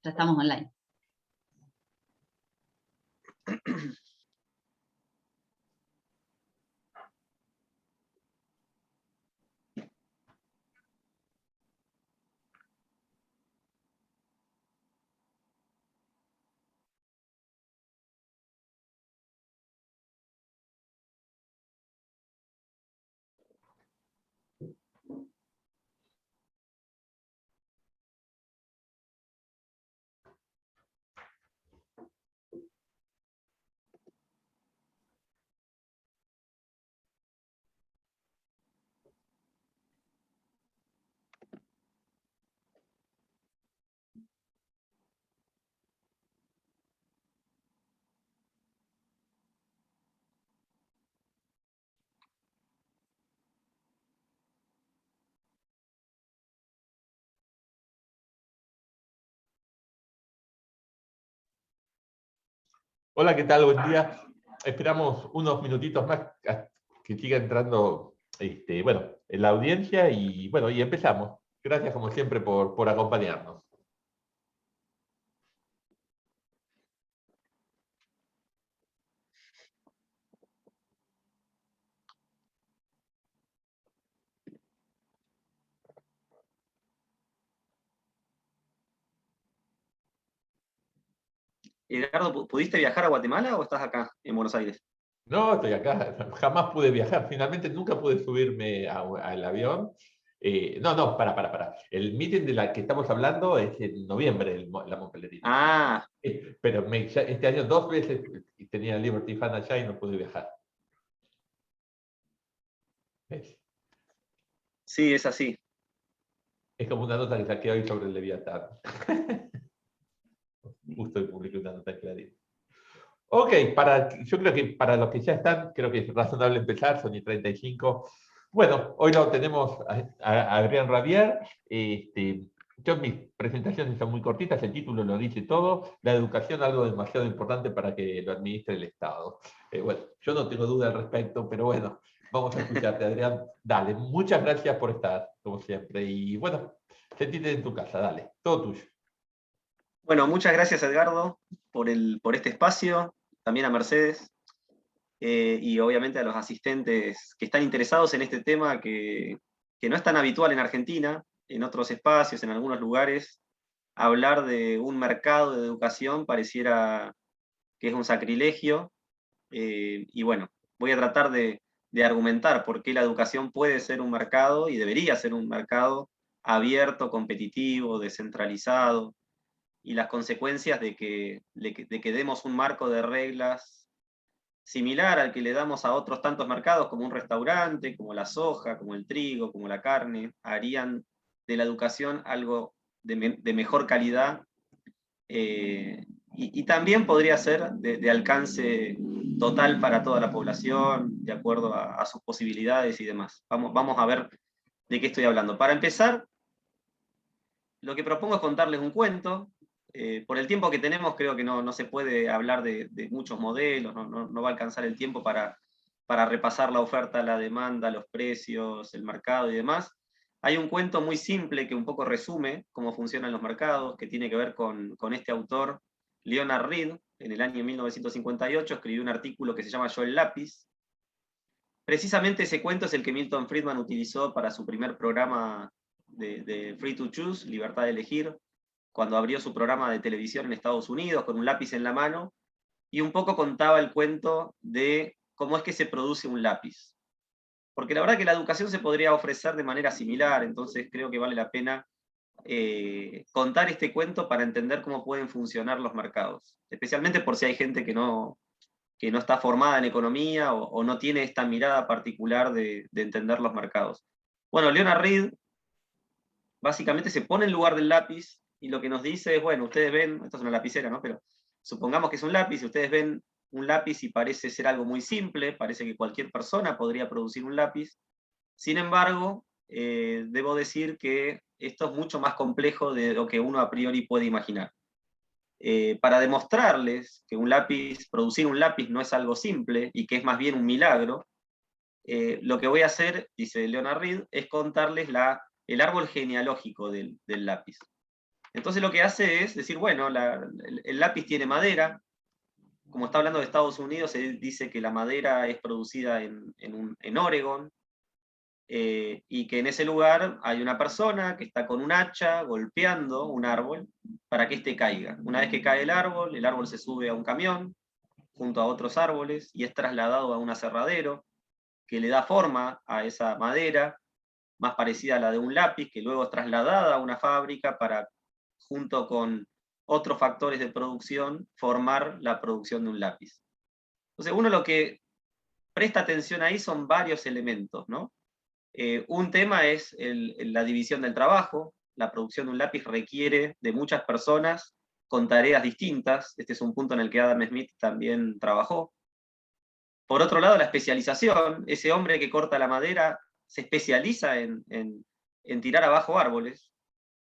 Ya estamos online. Hola, ¿qué tal? Buen día. Esperamos unos minutitos más a que siga entrando bueno, en la audiencia y bueno, y empezamos. Gracias como siempre por acompañarnos. Edgardo, ¿pudiste viajar a Guatemala o estás acá, en Buenos Aires? No, estoy acá. Jamás pude viajar. Finalmente nunca pude subirme al avión. No, para. El meeting de la que estamos hablando es en noviembre, la Montpellerina. Ah, Pero este año 2 veces tenía Liberty Fan allá y no pude viajar. ¿Ves? sí, es así. Es como una nota que saqué hoy sobre el Leviatán. Justo hoy publiqué una nota en Clarín. Ok, yo creo que para los que ya están, creo que es razonable empezar, son y 35. Bueno, hoy lo tenemos a Adrián Rabier. Mis presentaciones son muy cortitas, el título lo dice todo, la educación algo demasiado importante para que lo administre el Estado. Bueno, yo no tengo duda al respecto, pero bueno, vamos a escucharte, Adrián. Dale, muchas gracias por estar, como siempre. Y bueno, sentite en tu casa, dale, todo tuyo. Bueno, muchas gracias, Edgardo, por este espacio, también a Mercedes, y obviamente a los asistentes que están interesados en este tema que no es tan habitual en Argentina, en otros espacios, en algunos lugares. Hablar de un mercado de educación pareciera que es un sacrilegio, y bueno, voy a tratar de argumentar por qué la educación puede ser un mercado y debería ser un mercado abierto, competitivo, descentralizado, y las consecuencias de que demos un marco de reglas similar al que le damos a otros tantos mercados, como un restaurante, como la soja, como el trigo, como la carne, harían de la educación algo de mejor calidad, y también podría ser de alcance total para toda la población, de acuerdo a sus posibilidades y demás. Vamos a ver de qué estoy hablando. Para empezar, lo que propongo es contarles un cuento. Por el tiempo que tenemos, creo que no se puede hablar de muchos modelos, no va a alcanzar el tiempo para repasar la oferta, la demanda, los precios, el mercado y demás. Hay un cuento muy simple que un poco resume cómo funcionan los mercados, que tiene que ver con este autor, Leonard Read. En el año 1958 escribió un artículo que se llama Yo el lápiz. Precisamente ese cuento es el que Milton Friedman utilizó para su primer programa de Free to Choose, Libertad de Elegir, cuando abrió su programa de televisión en Estados Unidos con un lápiz en la mano, y un poco contaba el cuento de cómo es que se produce un lápiz. Porque la verdad que la educación se podría ofrecer de manera similar, entonces creo que vale la pena contar este cuento para entender cómo pueden funcionar los mercados, especialmente por si hay gente que no está formada en economía o no tiene esta mirada particular de entender los mercados. Bueno, Leonard Read básicamente se pone en lugar del lápiz y lo que nos dice es, bueno, ustedes ven, esto es una lapicera, ¿no? Pero supongamos que es un lápiz y ustedes ven un lápiz y parece ser algo muy simple, parece que cualquier persona podría producir un lápiz. Sin embargo, debo decir que esto es mucho más complejo de lo que uno a priori puede imaginar. Para demostrarles que producir un lápiz no es algo simple y que es más bien un milagro, lo que voy a hacer, dice Leonard Read, es contarles el árbol genealógico del lápiz. Entonces lo que hace es decir, bueno, el lápiz tiene madera. Como está hablando de Estados Unidos, se dice que la madera es producida en Oregon, y que en ese lugar hay una persona que está con un hacha golpeando un árbol para que éste caiga. Una vez que cae el árbol se sube a un camión junto a otros árboles y es trasladado a un aserradero que le da forma a esa madera, más parecida a la de un lápiz, que luego es trasladada a una fábrica para, junto con otros factores de producción, formar la producción de un lápiz. Entonces, uno lo que presta atención ahí son varios elementos, ¿no? Un tema es la división del trabajo. La producción de un lápiz requiere de muchas personas con tareas distintas. Este es un punto en el que Adam Smith también trabajó. Por otro lado, la especialización. Ese hombre que corta la madera se especializa en tirar abajo árboles,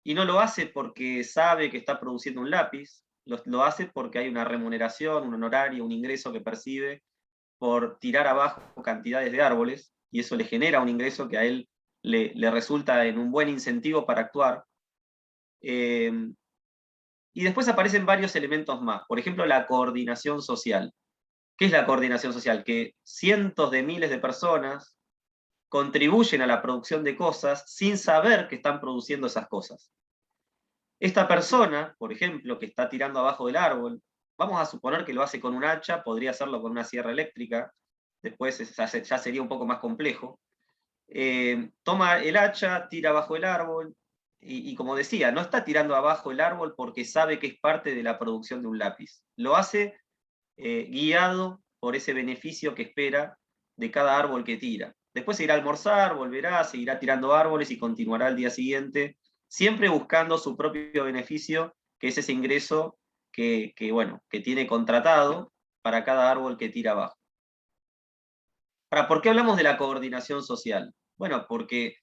y no lo hace porque sabe que está produciendo un lápiz, lo hace porque hay una remuneración, un honorario, un ingreso que percibe por tirar abajo cantidades de árboles, y eso le genera un ingreso que a él le resulta en un buen incentivo para actuar. Y después aparecen varios elementos más. Por ejemplo, la coordinación social. ¿Qué es la coordinación social? Que cientos de miles de personas contribuyen a la producción de cosas sin saber que están produciendo esas cosas. Esta persona, por ejemplo, que está tirando abajo del árbol, vamos a suponer que lo hace con un hacha, podría hacerlo con una sierra eléctrica, después ya sería un poco más complejo. Toma el hacha, tira abajo el árbol, y como decía, no está tirando abajo el árbol porque sabe que es parte de la producción de un lápiz. Lo hace guiado por ese beneficio que espera de cada árbol que tira. Después se irá a almorzar, volverá, seguirá tirando árboles y continuará al día siguiente, siempre buscando su propio beneficio, que es ese ingreso que tiene contratado para cada árbol que tira abajo. Ahora, ¿por qué hablamos de la coordinación social? Bueno, porque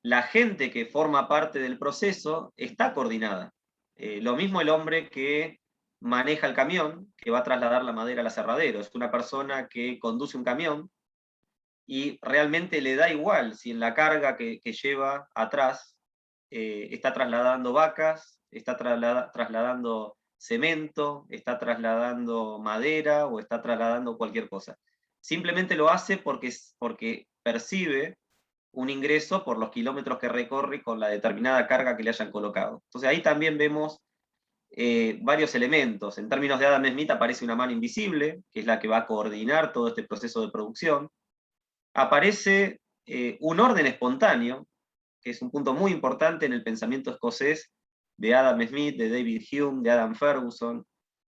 la gente que forma parte del proceso está coordinada. Lo mismo el hombre que maneja el camión, que va a trasladar la madera al aserradero. Es una persona que conduce un camión y realmente le da igual si en la carga que lleva atrás está trasladando vacas, está trasladando cemento, está trasladando madera o está trasladando cualquier cosa. Simplemente lo hace porque percibe un ingreso por los kilómetros que recorre con la determinada carga que le hayan colocado. Entonces ahí también vemos varios elementos. En términos de Adam Smith aparece una mano invisible, que es la que va a coordinar todo este proceso de producción. Aparece un orden espontáneo, que es un punto muy importante en el pensamiento escocés de Adam Smith, de David Hume, de Adam Ferguson,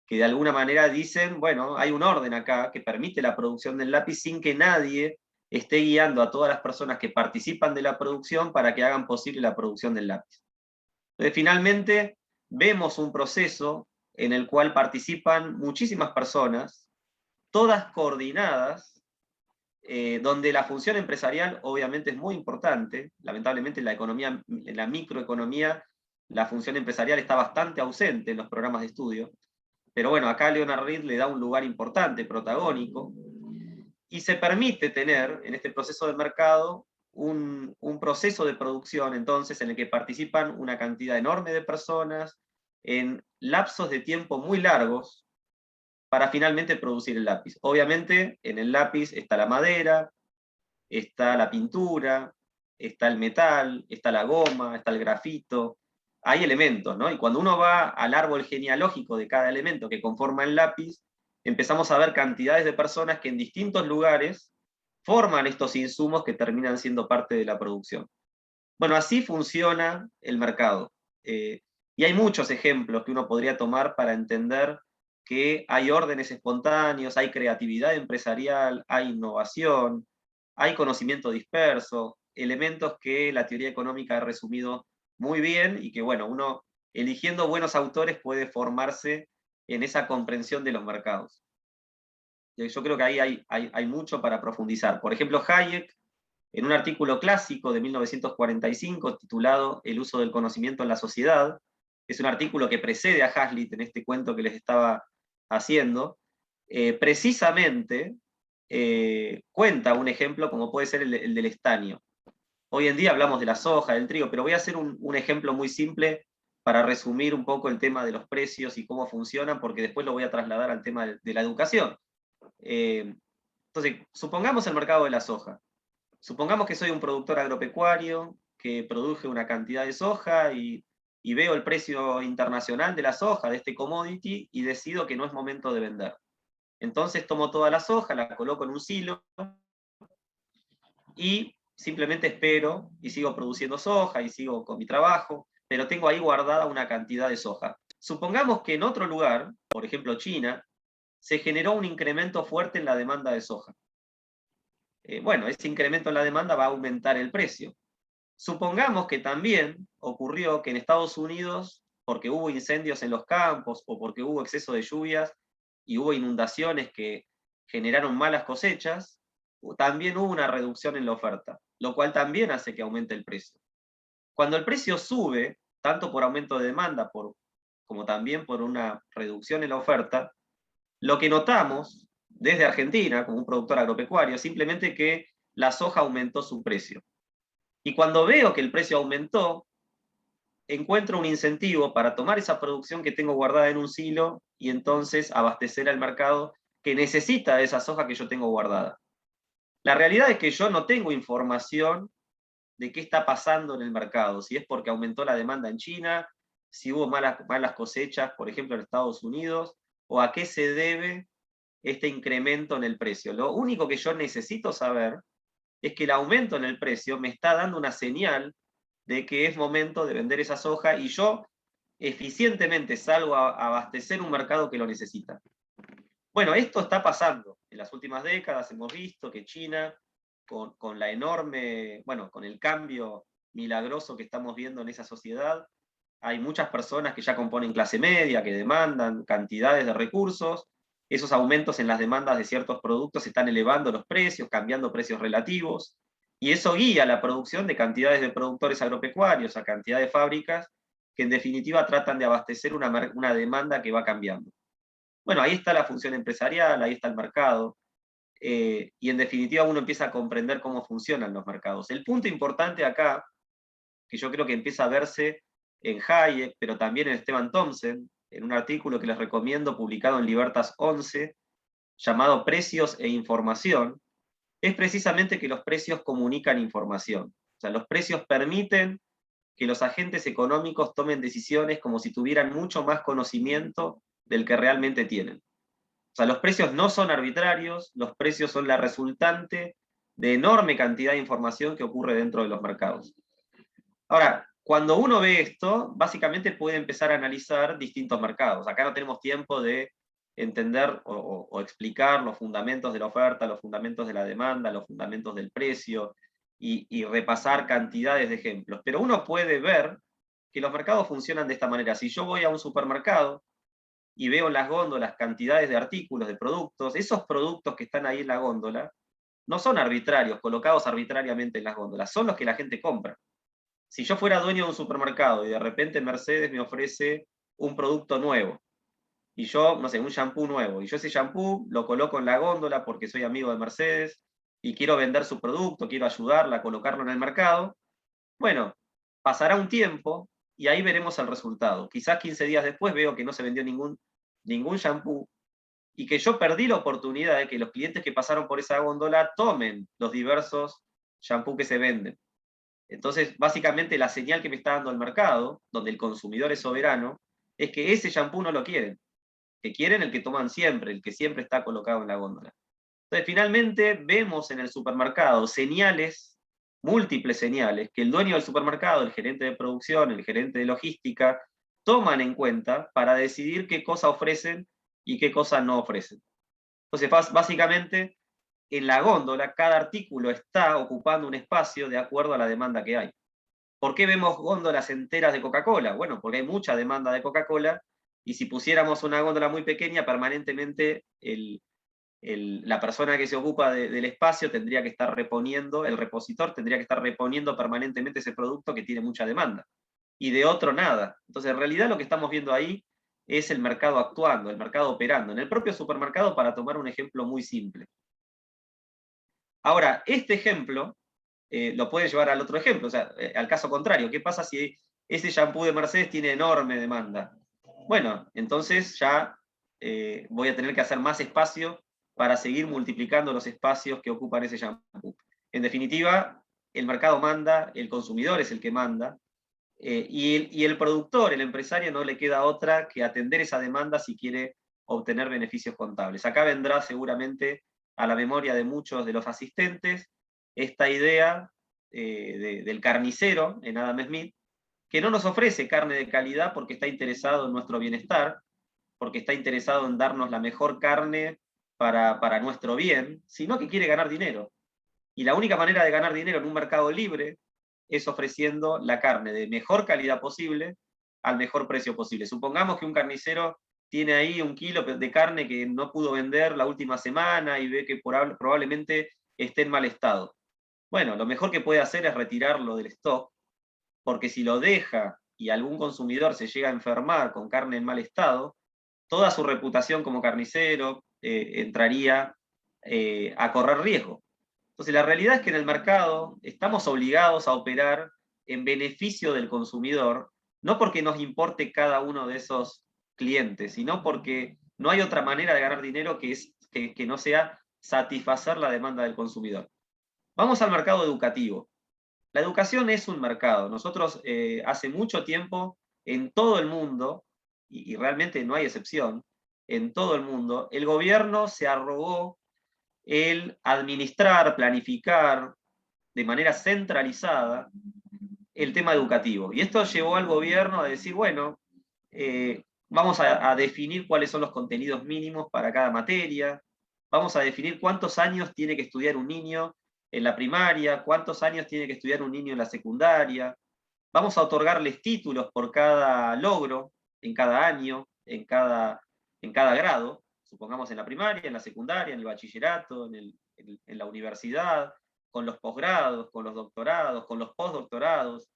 que de alguna manera dicen, bueno, hay un orden acá que permite la producción del lápiz sin que nadie esté guiando a todas las personas que participan de la producción para que hagan posible la producción del lápiz. Entonces, finalmente, vemos un proceso en el cual participan muchísimas personas, todas coordinadas, donde la función empresarial obviamente es muy importante. Lamentablemente en la microeconomía, la función empresarial está bastante ausente en los programas de estudio. Pero bueno, acá Leonard Read le da un lugar importante, protagónico, y se permite tener en este proceso de mercado un proceso de producción entonces en el que participan una cantidad enorme de personas en lapsos de tiempo muy largos para finalmente producir el lápiz. Obviamente en el lápiz está la madera, está la pintura, está el metal, está la goma, está el grafito. Hay elementos, ¿no? Y cuando uno va al árbol genealógico de cada elemento que conforma el lápiz, empezamos a ver cantidades de personas que en distintos lugares forman estos insumos que terminan siendo parte de la producción. Bueno, así funciona el mercado. Y hay muchos ejemplos que uno podría tomar para entender que hay órdenes espontáneos, hay creatividad empresarial, hay innovación, hay conocimiento disperso, elementos que la teoría económica ha resumido muy bien y que, bueno, uno eligiendo buenos autores puede formarse en esa comprensión de los mercados. Yo creo que ahí hay mucho para profundizar. Por ejemplo, Hayek, en un artículo clásico de 1945 titulado El uso del conocimiento en la sociedad, es un artículo que precede a Hazlitt en este cuento que les estaba haciendo, precisamente cuenta un ejemplo como puede ser el del estaño. Hoy en día hablamos de la soja, del trigo, pero voy a hacer un ejemplo muy simple para resumir un poco el tema de los precios y cómo funcionan, porque después lo voy a trasladar al tema de la educación. Entonces, supongamos el mercado de la soja. Supongamos que soy un productor agropecuario, que produje una cantidad de soja y veo el precio internacional de la soja, de este commodity, y decido que no es momento de vender. Entonces tomo toda la soja, la coloco en un silo, y simplemente espero, y sigo produciendo soja, y sigo con mi trabajo, pero tengo ahí guardada una cantidad de soja. Supongamos que en otro lugar, por ejemplo China, se generó un incremento fuerte en la demanda de soja. Bueno, ese incremento en la demanda va a aumentar el precio. Supongamos que también ocurrió que en Estados Unidos, porque hubo incendios en los campos, o porque hubo exceso de lluvias, y hubo inundaciones que generaron malas cosechas, también hubo una reducción en la oferta, lo cual también hace que aumente el precio. Cuando el precio sube, tanto por aumento de demanda como también por una reducción en la oferta, lo que notamos desde Argentina, como un productor agropecuario, es simplemente que la soja aumentó su precio. Y cuando veo que el precio aumentó, encuentro un incentivo para tomar esa producción que tengo guardada en un silo y entonces abastecer al mercado que necesita esa soja que yo tengo guardada. La realidad es que yo no tengo información de qué está pasando en el mercado, si es porque aumentó la demanda en China, si hubo malas cosechas, por ejemplo, en Estados Unidos, o a qué se debe este incremento en el precio. Lo único que yo necesito saber es que el aumento en el precio me está dando una señal de que es momento de vender esa soja y yo eficientemente salgo a abastecer un mercado que lo necesita. Bueno, esto está pasando. En las últimas décadas hemos visto que China, con la enorme, bueno, con el cambio milagroso que estamos viendo en esa sociedad, hay muchas personas que ya componen clase media, que demandan cantidades de recursos. Esos aumentos en las demandas de ciertos productos están elevando los precios, cambiando precios relativos, y eso guía la producción de cantidades de productores agropecuarios, a cantidad de fábricas, que en definitiva tratan de abastecer una demanda que va cambiando. Bueno, ahí está la función empresarial, ahí está el mercado, y en definitiva uno empieza a comprender cómo funcionan los mercados. El punto importante acá, que yo creo que empieza a verse en Hayek, pero también en Stephen Thompson, en un artículo que les recomiendo publicado en Libertas 11, llamado Precios e Información, es precisamente que los precios comunican información. O sea, los precios permiten que los agentes económicos tomen decisiones como si tuvieran mucho más conocimiento del que realmente tienen. O sea, los precios no son arbitrarios, los precios son la resultante de enorme cantidad de información que ocurre dentro de los mercados. Ahora, cuando uno ve esto, básicamente puede empezar a analizar distintos mercados. Acá no tenemos tiempo de entender o explicar los fundamentos de la oferta, los fundamentos de la demanda, los fundamentos del precio, y repasar cantidades de ejemplos. Pero uno puede ver que los mercados funcionan de esta manera. Si yo voy a un supermercado y veo en las góndolas cantidades de artículos, de productos, esos productos que están ahí en la góndola no son arbitrarios, colocados arbitrariamente en las góndolas, son los que la gente compra. Si yo fuera dueño de un supermercado y de repente Mercedes me ofrece un producto nuevo, y yo, no sé, un shampoo nuevo, y yo ese shampoo lo coloco en la góndola porque soy amigo de Mercedes y quiero vender su producto, quiero ayudarla a colocarlo en el mercado, bueno, pasará un tiempo y ahí veremos el resultado. Quizás 15 días después veo que no se vendió ningún shampoo y que yo perdí la oportunidad de que los clientes que pasaron por esa góndola tomen los diversos shampoos que se venden. Entonces, básicamente la señal que me está dando el mercado, donde el consumidor es soberano, es que ese shampoo no lo quieren, que quieren el que toman siempre, el que siempre está colocado en la góndola. Entonces, finalmente vemos en el supermercado señales, múltiples señales, que el dueño del supermercado, el gerente de producción, el gerente de logística, toman en cuenta para decidir qué cosa ofrecen y qué cosa no ofrecen. Entonces, básicamente, en la góndola, cada artículo está ocupando un espacio de acuerdo a la demanda que hay. ¿Por qué vemos góndolas enteras de Coca-Cola? Bueno, porque hay mucha demanda de Coca-Cola, y si pusiéramos una góndola muy pequeña, permanentemente la persona que se ocupa del espacio tendría que estar reponiendo, el repositor tendría que estar reponiendo permanentemente ese producto que tiene mucha demanda. Y de otro nada. Entonces, en realidad lo que estamos viendo ahí es el mercado actuando, el mercado operando. En el propio supermercado, para tomar un ejemplo muy simple. Ahora, este ejemplo lo puede llevar al otro ejemplo, o sea, al caso contrario. ¿Qué pasa si ese shampoo de Mercedes tiene enorme demanda. Bueno, entonces ya voy a tener que hacer más espacio para seguir multiplicando los espacios que ocupan ese shampoo. En definitiva, el mercado manda, el consumidor es el que manda, y el productor, el empresario, no le queda otra que atender esa demanda si quiere obtener beneficios contables. Acá vendrá seguramente a la memoria de muchos de los asistentes esta idea del carnicero en Adam Smith, que no nos ofrece carne de calidad porque está interesado en nuestro bienestar, porque está interesado en darnos la mejor carne para nuestro bien, sino que quiere ganar dinero. Y la única manera de ganar dinero en un mercado libre es ofreciendo la carne de mejor calidad posible al mejor precio posible. Supongamos que un carnicero tiene ahí 1 kilo de carne que no pudo vender la última semana y ve que probablemente esté en mal estado. Bueno, lo mejor que puede hacer es retirarlo del stock, porque si lo deja y algún consumidor se llega a enfermar con carne en mal estado, toda su reputación como carnicero entraría a correr riesgo. Entonces, la realidad es que en el mercado estamos obligados a operar en beneficio del consumidor, no porque nos importe cada uno de esos clientes, sino porque no hay otra manera de ganar dinero que no sea satisfacer la demanda del consumidor. Vamos al mercado educativo. La educación es un mercado. Nosotros hace mucho tiempo en todo el mundo, y realmente no hay excepción, en todo el mundo, el gobierno se arrogó el administrar, planificar de manera centralizada el tema educativo. Y esto llevó al gobierno a decir, bueno, vamos a definir cuáles son los contenidos mínimos para cada materia, vamos a definir cuántos años tiene que estudiar un niño en la primaria, cuántos años tiene que estudiar un niño en la secundaria, vamos a otorgarles títulos por cada logro, en cada año, en cada grado, supongamos en la primaria, en la secundaria, en el bachillerato, en la universidad, con los posgrados, con los doctorados, con los postdoctorados,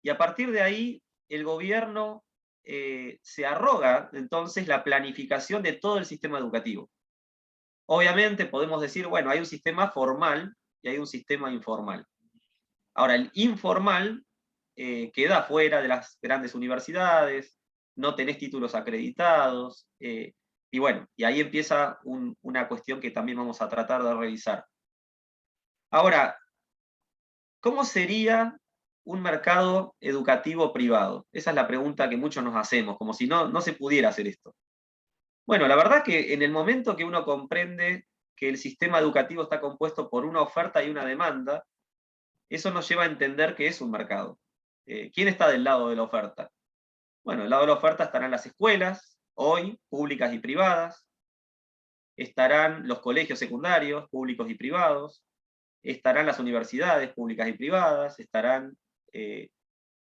y a partir de ahí el gobierno se arroga entonces la planificación de todo el sistema educativo. Obviamente podemos decir, bueno, hay un sistema formal y hay un sistema informal. Ahora, el informal queda fuera de las grandes universidades, no tenés títulos acreditados, y bueno, y ahí empieza una cuestión que también vamos a tratar de revisar. Ahora, ¿cómo sería un mercado educativo privado? Esa es la pregunta que muchos nos hacemos, como si no se pudiera hacer esto. Bueno, la verdad que en el momento que uno comprende que el sistema educativo está compuesto por una oferta y una demanda, eso nos lleva a entender que es un mercado. ¿Quién está del lado de la oferta? Bueno, del lado de la oferta estarán las escuelas, hoy públicas y privadas, estarán los colegios secundarios, públicos y privados, estarán las universidades públicas y privadas, estarán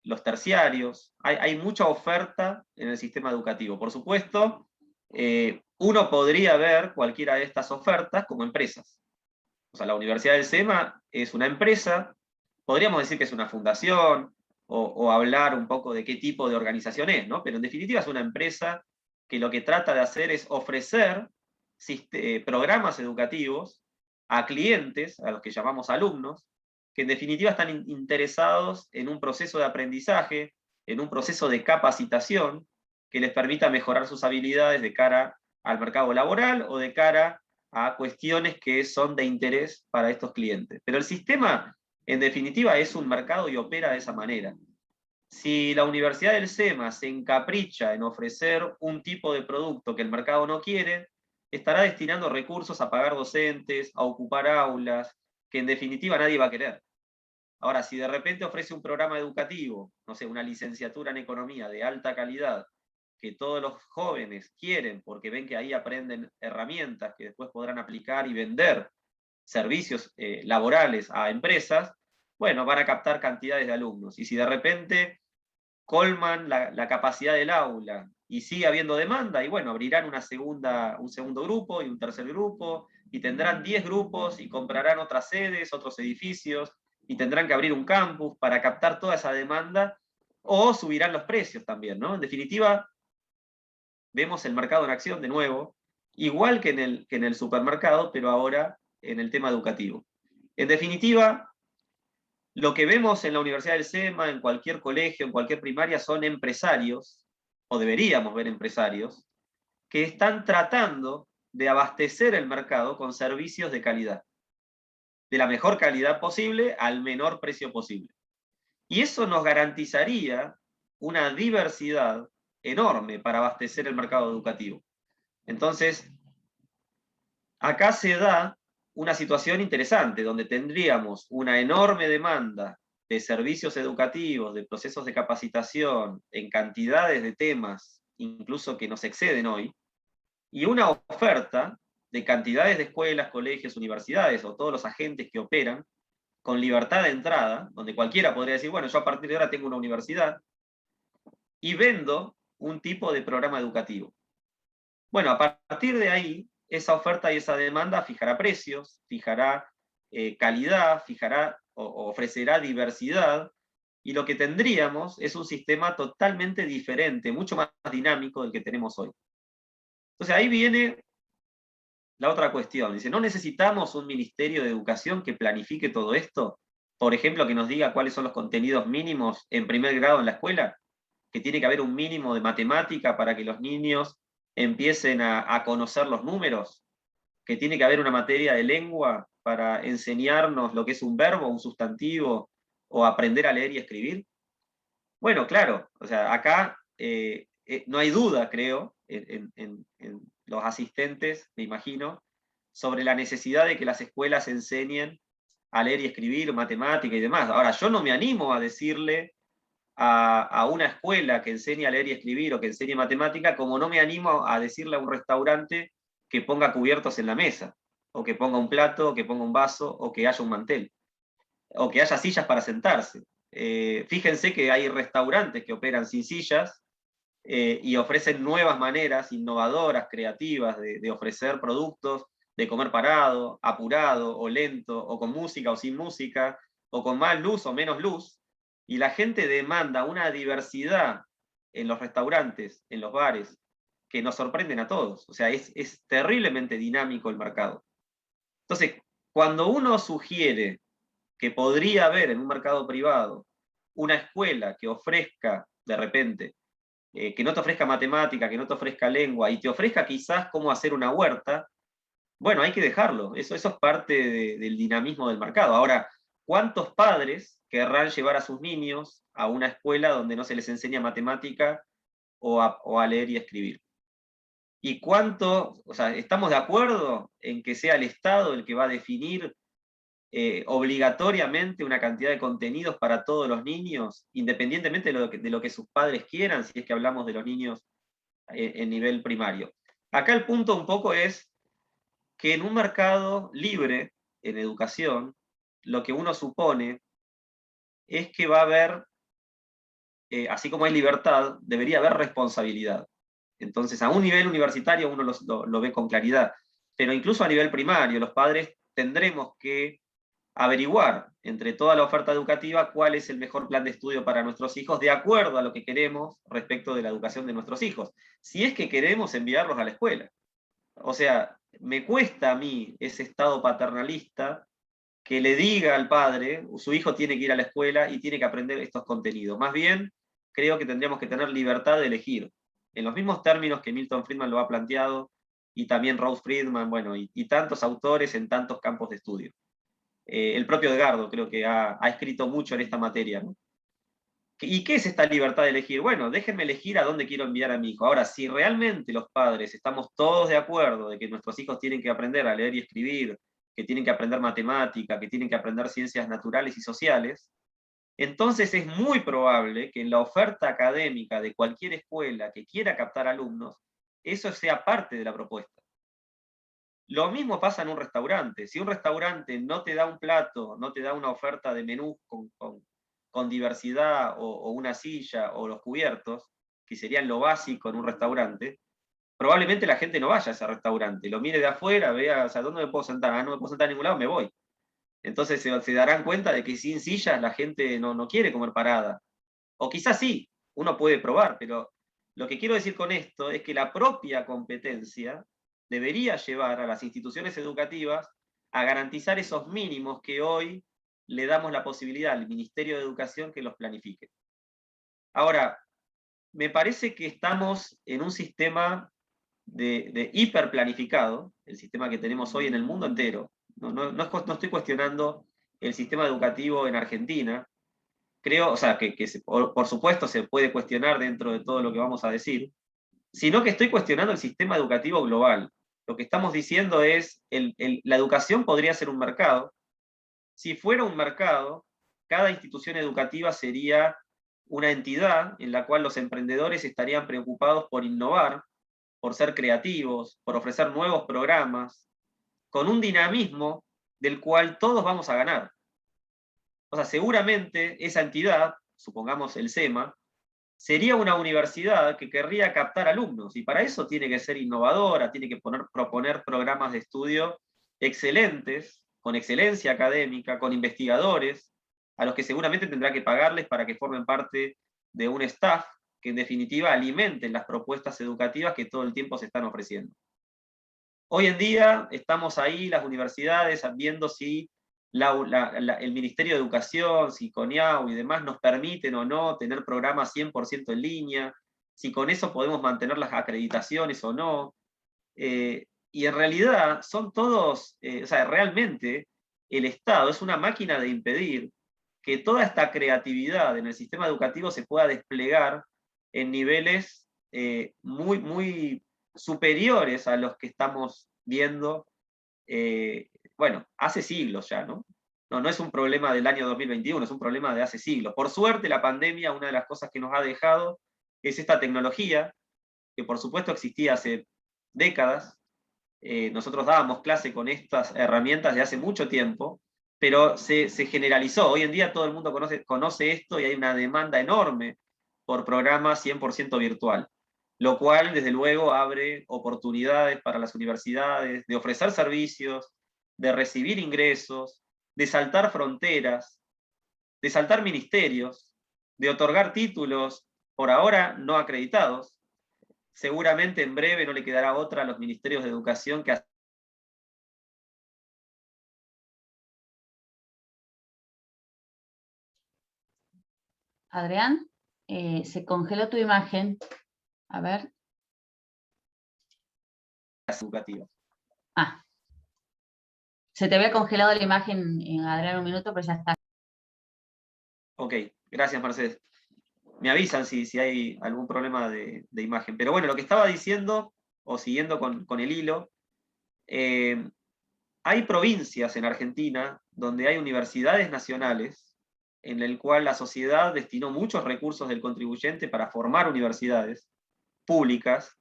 los terciarios. Hay mucha oferta en el sistema educativo. Por supuesto, uno podría ver cualquiera de estas ofertas como empresas. O sea, la Universidad del SEMA es una empresa, podríamos decir que es una fundación, o hablar un poco de qué tipo de organización es, ¿no? Pero en definitiva es una empresa que lo que trata de hacer es ofrecer programas educativos a clientes, a los que llamamos alumnos, que en definitiva están interesados en un proceso de aprendizaje, en un proceso de capacitación que les permita mejorar sus habilidades de cara al mercado laboral o de cara a cuestiones que son de interés para estos clientes. Pero el sistema, en definitiva, es un mercado y opera de esa manera. Si la Universidad del SEMA se encapricha en ofrecer un tipo de producto que el mercado no quiere, estará destinando recursos a pagar docentes, a ocupar aulas, que en definitiva nadie va a querer. Ahora, si de repente ofrece un programa educativo, no sé, una licenciatura en economía de alta calidad, que todos los jóvenes quieren porque ven que ahí aprenden herramientas que después podrán aplicar y vender servicios laborales a empresas, bueno, van a captar cantidades de alumnos. Y si de repente colman la capacidad del aula y sigue habiendo demanda, y bueno, abrirán un segundo grupo y un tercer grupo, y tendrán 10 grupos y comprarán otras sedes, otros edificios, y tendrán que abrir un campus para captar toda esa demanda, o subirán los precios también, ¿no? En definitiva, vemos el mercado en acción de nuevo, igual que en el supermercado, pero ahora en el tema educativo. En definitiva, Lo que vemos en la Universidad del SEMA, en cualquier colegio, en cualquier primaria, son empresarios, o deberíamos ver empresarios, que están tratando de abastecer el mercado con servicios de calidad, de la mejor calidad posible al menor precio posible. Y eso nos garantizaría una diversidad enorme para abastecer el mercado educativo. Entonces, acá se da una situación interesante, donde tendríamos una enorme demanda de servicios educativos, de procesos de capacitación, en cantidades de temas, incluso que nos exceden hoy, y una oferta de cantidades de escuelas, colegios, universidades, o todos los agentes que operan, con libertad de entrada, donde cualquiera podría decir, bueno, yo a partir de ahora tengo una universidad, y vendo un tipo de programa educativo. Bueno, a partir de ahí, esa oferta y esa demanda fijará precios, fijará calidad, fijará o ofrecerá diversidad, y lo que tendríamos es un sistema totalmente diferente, mucho más dinámico del que tenemos hoy. Entonces ahí viene la otra cuestión. Dice, ¿no necesitamos un Ministerio de Educación que planifique todo esto? Por ejemplo, que nos diga cuáles son los contenidos mínimos en primer grado en la escuela, que tiene que haber un mínimo de matemática para que los niños empiecen a conocer los números, que tiene que haber una materia de lengua para enseñarnos lo que es un verbo, un sustantivo, o aprender a leer y escribir. Bueno, claro, o sea, acá no hay duda, creo, en los asistentes, me imagino, sobre la necesidad de que las escuelas enseñen a leer y escribir, matemática y demás. Ahora, yo no me animo a decirle a una escuela que enseñe a leer y escribir o que enseñe matemática, como no me animo a decirle a un restaurante que ponga cubiertos en la mesa, o que ponga un plato, o que ponga un vaso, o que haya un mantel, o que haya sillas para sentarse. Fíjense que hay restaurantes que operan sin sillas y ofrecen nuevas maneras innovadoras, creativas de ofrecer productos, de comer parado, apurado o lento, o con música o sin música, o con más luz o menos luz, y la gente demanda una diversidad en los restaurantes, en los bares, que nos sorprenden a todos. O sea, es terriblemente dinámico el mercado. Entonces, cuando uno sugiere que podría haber en un mercado privado una escuela que ofrezca, de repente, que no te ofrezca matemática, que no te ofrezca lengua, y te ofrezca quizás cómo hacer una huerta, bueno, hay que dejarlo. Eso es parte del dinamismo del mercado. Ahora, ¿cuántos padres querrán llevar a sus niños a una escuela donde no se les enseña matemática o a leer y escribir? ¿Y cuánto, o sea, estamos de acuerdo en que sea el Estado el que va a definir obligatoriamente una cantidad de contenidos para todos los niños, independientemente de lo que sus padres quieran, si es que hablamos de los niños en nivel primario? Acá el punto un poco es que en un mercado libre, en educación, lo que uno supone es que va a haber, así como hay libertad, debería haber responsabilidad. Entonces, a un nivel universitario uno lo ve con claridad, pero incluso a nivel primario, los padres tendremos que averiguar entre toda la oferta educativa cuál es el mejor plan de estudio para nuestros hijos, de acuerdo a lo que queremos respecto de la educación de nuestros hijos, si es que queremos enviarlos a la escuela. O sea, me cuesta a mí ese estado paternalista que le diga al padre, su hijo tiene que ir a la escuela y tiene que aprender estos contenidos. Más bien, creo que tendríamos que tener libertad de elegir, en los mismos términos que Milton Friedman lo ha planteado, y también Rose Friedman, bueno, y tantos autores en tantos campos de estudio. El propio Edgardo creo que ha escrito mucho en esta materia, ¿no? ¿Y qué es esta libertad de elegir? Bueno, déjenme elegir a dónde quiero enviar a mi hijo. Ahora, si realmente los padres estamos todos de acuerdo de que nuestros hijos tienen que aprender a leer y escribir, que tienen que aprender matemática, que tienen que aprender ciencias naturales y sociales, entonces es muy probable que en la oferta académica de cualquier escuela que quiera captar alumnos, eso sea parte de la propuesta. Lo mismo pasa en un restaurante. Si un restaurante no te da un plato, no te da una oferta de menú con diversidad o una silla o los cubiertos, que serían lo básico en un restaurante, probablemente la gente no vaya a ese restaurante, lo mire de afuera, vea, o sea, ¿dónde me puedo sentar? Ah, no me puedo sentar en ningún lado, me voy. Entonces se darán cuenta de que sin sillas la gente no quiere comer parada. O quizás sí, uno puede probar, pero lo que quiero decir con esto es que la propia competencia debería llevar a las instituciones educativas a garantizar esos mínimos que hoy le damos la posibilidad al Ministerio de Educación que los planifique. Ahora, me parece que estamos en un sistema de hiperplanificado, el sistema que tenemos hoy en el mundo entero. No estoy cuestionando el sistema educativo en Argentina. Creo, o sea, que por supuesto se puede cuestionar dentro de todo lo que vamos a decir, sino que estoy cuestionando el sistema educativo global. Lo que estamos diciendo es, la educación podría ser un mercado. Si fuera un mercado, cada institución educativa sería una entidad en la cual los emprendedores estarían preocupados por innovar, por ser creativos, por ofrecer nuevos programas, con un dinamismo del cual todos vamos a ganar. O sea, seguramente esa entidad, supongamos el SEMA, sería una universidad que querría captar alumnos, y para eso tiene que ser innovadora, tiene que proponer programas de estudio excelentes, con excelencia académica, con investigadores, a los que seguramente tendrá que pagarles para que formen parte de un staff que en definitiva alimenten las propuestas educativas que todo el tiempo se están ofreciendo. Hoy en día estamos ahí, las universidades, viendo si el Ministerio de Educación, si CONIAU y demás nos permiten o no tener programas 100% en línea, si con eso podemos mantener las acreditaciones o no. Y en realidad son todos, o sea, realmente el Estado es una máquina de impedir que toda esta creatividad en el sistema educativo se pueda desplegar en niveles muy superiores a los que estamos viendo, bueno, hace siglos ya, ¿no? No es un problema del año 2021, es un problema de hace siglos. Por suerte, la pandemia, una de las cosas que nos ha dejado es esta tecnología, que por supuesto existía hace décadas. Nosotros dábamos clase con estas herramientas de hace mucho tiempo, pero se generalizó. Hoy en día todo el mundo conoce esto y hay una demanda enorme por programas 100% virtual, lo cual desde luego abre oportunidades para las universidades de ofrecer servicios, de recibir ingresos, de saltar fronteras, de saltar ministerios, de otorgar títulos por ahora no acreditados. Seguramente en breve no le quedará otra a los ministerios de educación que hacer. Adrián, se congeló tu imagen. A ver. Educativas. Ah. Se te había congelado la imagen, Adrián, un minuto, pero ya está. Ok, gracias, Mercedes. Me avisan si hay algún problema de imagen. Pero bueno, lo que estaba diciendo, o siguiendo con el hilo, hay provincias en Argentina donde hay universidades nacionales en el cual la sociedad destinó muchos recursos del contribuyente para formar universidades públicas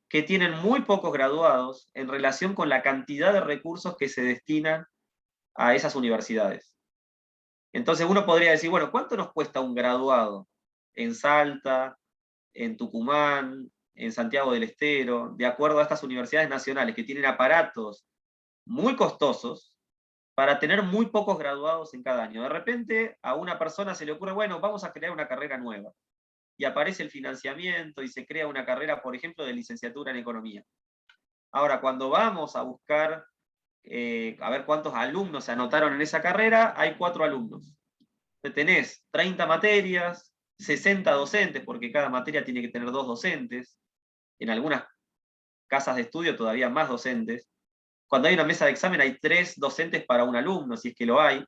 que tienen muy pocos graduados en relación con la cantidad de recursos que se destinan a esas universidades. Entonces uno podría decir, bueno, ¿cuánto nos cuesta un graduado en Salta, en Tucumán, en Santiago del Estero, de acuerdo a estas universidades nacionales que tienen aparatos muy costosos para tener muy pocos graduados en cada año? De repente a una persona se le ocurre, bueno, vamos a crear una carrera nueva. Y aparece el financiamiento y se crea una carrera, por ejemplo, de licenciatura en economía. Ahora, cuando vamos a buscar, a ver cuántos alumnos se anotaron en esa carrera, hay 4 alumnos. Tenés 30 materias, 60 docentes, porque cada materia tiene que tener 2 docentes. En algunas casas de estudio todavía más docentes. Cuando hay una mesa de examen hay 3 docentes para un alumno, si es que lo hay.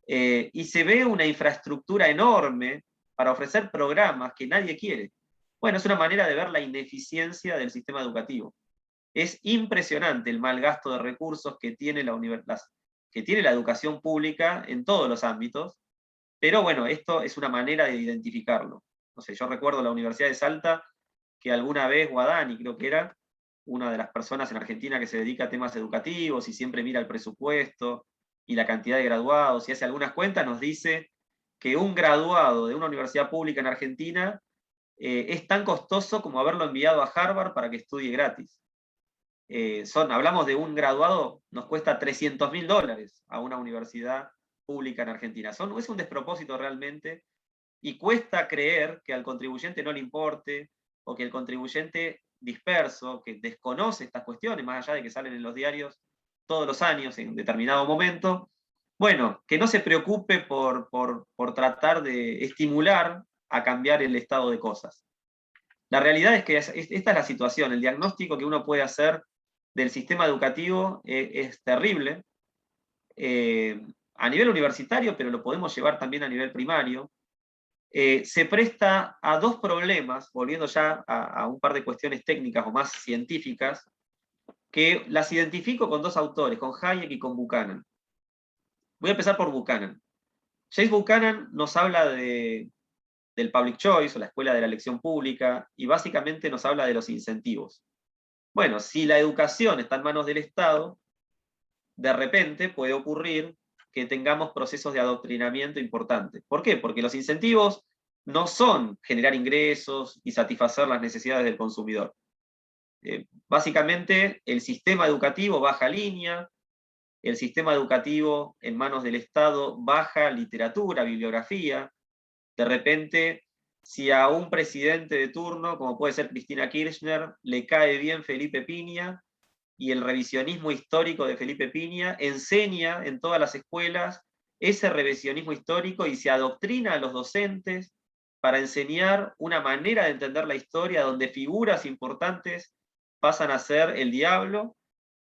Y se ve una infraestructura enorme para ofrecer programas que nadie quiere. Bueno, es una manera de ver la ineficiencia del sistema educativo. Es impresionante el mal gasto de recursos que tiene la educación pública en todos los ámbitos, pero bueno, esto es una manera de identificarlo. No sé, yo recuerdo la Universidad de Salta, que alguna vez Guadani, creo que era, una de las personas en Argentina que se dedica a temas educativos y siempre mira el presupuesto y la cantidad de graduados, y hace algunas cuentas, nos dice que un graduado de una universidad pública en Argentina es tan costoso como haberlo enviado a Harvard para que estudie gratis. Hablamos de un graduado, nos cuesta $300.000 a una universidad pública en Argentina. Es un despropósito realmente, y cuesta creer que al contribuyente no le importe, o que el contribuyente disperso, que desconoce estas cuestiones, más allá de que salen en los diarios todos los años en determinado momento, Bueno, que no se preocupe por tratar de estimular a cambiar el estado de cosas. La realidad es que esta es la situación, el diagnóstico que uno puede hacer del sistema educativo es terrible, a nivel universitario, pero lo podemos llevar también a nivel primario. Se presta a dos problemas, volviendo ya a un par de cuestiones técnicas o más científicas, que las identifico con dos autores, con Hayek y con Buchanan. Voy a empezar por Buchanan. James Buchanan nos habla del public choice, o la escuela de la elección pública, y básicamente nos habla de los incentivos. Bueno, si la educación está en manos del Estado, de repente puede ocurrir que tengamos procesos de adoctrinamiento importantes. ¿Por qué? Porque los incentivos no son generar ingresos y satisfacer las necesidades del consumidor. Básicamente, el sistema educativo baja línea, el sistema educativo en manos del Estado baja literatura, bibliografía. De repente, si a un presidente de turno, como puede ser Cristina Kirchner, le cae bien Felipe Piña, y el revisionismo histórico de Felipe Piña enseña en todas las escuelas ese revisionismo histórico y se adoctrina a los docentes para enseñar una manera de entender la historia donde figuras importantes pasan a ser el diablo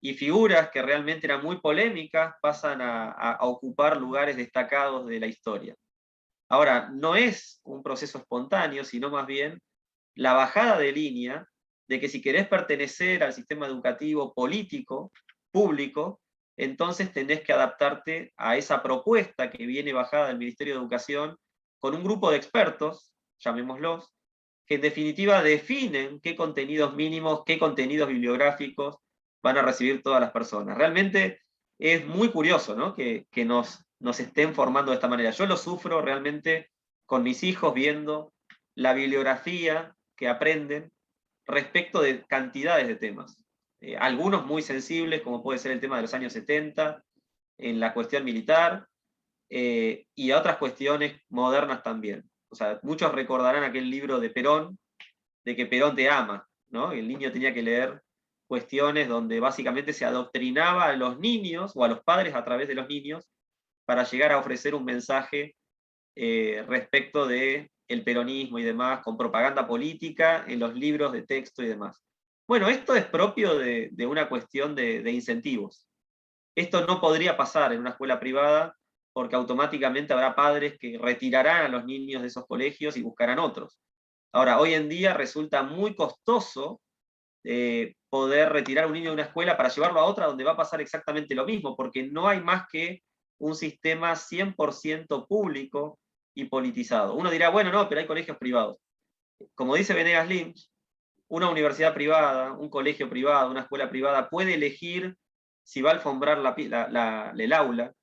y figuras que realmente eran muy polémicas pasan a ocupar lugares destacados de la historia. Ahora, no es un proceso espontáneo, sino más bien la bajada de línea de que si querés pertenecer al sistema educativo político, público, entonces tenés que adaptarte a esa propuesta que viene bajada del Ministerio de Educación con un grupo de expertos, llamémoslos, que en definitiva definen qué contenidos mínimos, qué contenidos bibliográficos van a recibir todas las personas. Realmente es muy curioso, ¿no? que nos estén formando de esta manera. Yo lo sufro realmente con mis hijos viendo la bibliografía que aprenden respecto de cantidades de temas. Algunos muy sensibles, como puede ser el tema de los años 70, en la cuestión militar, y a otras cuestiones modernas también. O sea, muchos recordarán aquel libro de Perón, de que Perón te ama, ¿no? El niño tenía que leer cuestiones donde básicamente se adoctrinaba a los niños o a los padres a través de los niños para llegar a ofrecer un mensaje respecto de el peronismo y demás, con propaganda política en los libros de texto y demás. Bueno, esto es propio de una cuestión de incentivos. Esto no podría pasar en una escuela privada porque automáticamente habrá padres que retirarán a los niños de esos colegios y buscarán otros. Ahora, hoy en día resulta muy costoso poder retirar a un niño de una escuela para llevarlo a otra donde va a pasar exactamente lo mismo, porque no hay más que un sistema 100% público y politizado. Uno dirá, bueno, no, pero hay colegios privados. Como dice Venegas Lynch, una universidad privada, un colegio privado, una escuela privada puede elegir si va a alfombrar el aula,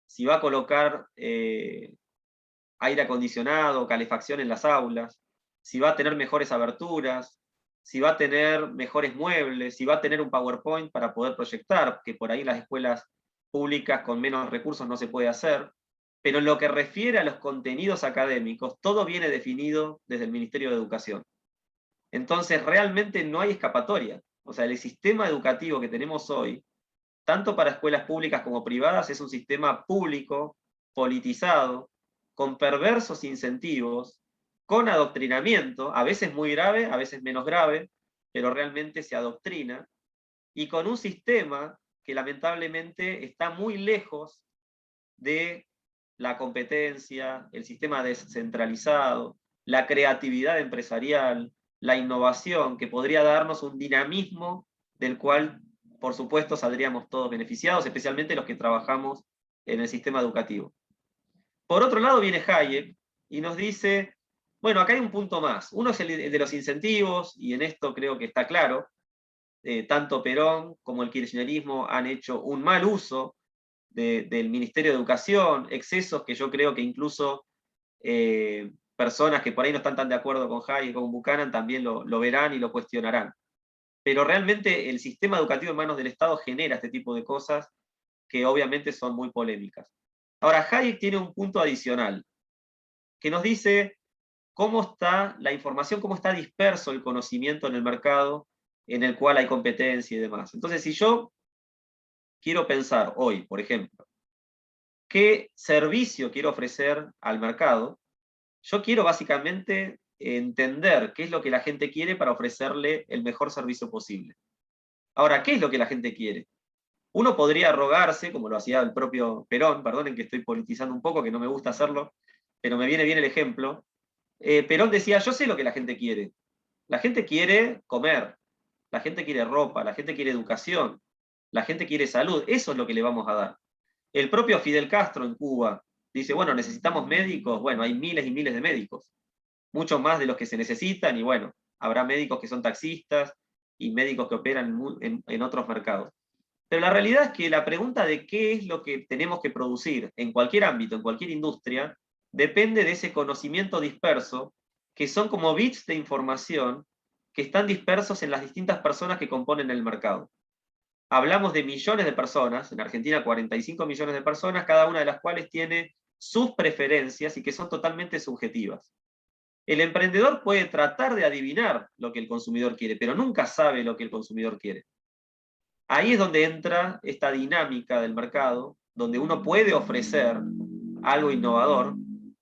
si va a colocar aire acondicionado, calefacción en las aulas, si va a tener mejores aberturas, si va a tener mejores muebles, si va a tener un PowerPoint para poder proyectar, que por ahí las escuelas públicas con menos recursos no se puede hacer. Pero en lo que refiere a los contenidos académicos, todo viene definido desde el Ministerio de Educación. Entonces, realmente no hay escapatoria. O sea, el sistema educativo que tenemos hoy, tanto para escuelas públicas como privadas, es un sistema público, politizado, con perversos incentivos, con adoctrinamiento, a veces muy grave, a veces menos grave, pero realmente se adoctrina, y con un sistema que lamentablemente está muy lejos de la competencia, el sistema descentralizado, la creatividad empresarial, la innovación, que podría darnos un dinamismo del cual, por supuesto, saldríamos todos beneficiados, especialmente los que trabajamos en el sistema educativo. Por otro lado viene Hayek y nos dice, bueno, acá hay un punto más. Uno es el de los incentivos, y en esto creo que está claro. Tanto Perón como el kirchnerismo han hecho un mal uso del Ministerio de Educación, excesos que yo creo que incluso personas que por ahí no están tan de acuerdo con Hayek o con Buchanan también lo verán y lo cuestionarán. Pero realmente el sistema educativo en manos del Estado genera este tipo de cosas que obviamente son muy polémicas. Ahora, Hayek tiene un punto adicional, que nos dice cómo está la información, cómo está disperso el conocimiento en el mercado en el cual hay competencia y demás. Entonces, si yo quiero pensar hoy, por ejemplo, qué servicio quiero ofrecer al mercado. Yo quiero básicamente entender qué es lo que la gente quiere para ofrecerle el mejor servicio posible. Ahora, ¿qué es lo que la gente quiere? Uno podría arrogarse, como lo hacía el propio Perón, perdonen que estoy politizando un poco, que no me gusta hacerlo, pero me viene bien el ejemplo. Perón decía, yo sé lo que la gente quiere. La gente quiere comer, la gente quiere ropa, la gente quiere educación, la gente quiere salud, eso es lo que le vamos a dar. El propio Fidel Castro en Cuba dice, bueno, necesitamos médicos, bueno, hay miles y miles de médicos, muchos más de los que se necesitan, y bueno, habrá médicos que son taxistas y médicos que operan en otros mercados. Pero la realidad es que la pregunta de qué es lo que tenemos que producir en cualquier ámbito, en cualquier industria, depende de ese conocimiento disperso, que son como bits de información que están dispersos en las distintas personas que componen el mercado. Hablamos de millones de personas, en Argentina 45 millones de personas, cada una de las cuales tiene sus preferencias y que son totalmente subjetivas. El emprendedor puede tratar de adivinar lo que el consumidor quiere, pero nunca sabe lo que el consumidor quiere. Ahí es donde entra esta dinámica del mercado, donde uno puede ofrecer algo innovador,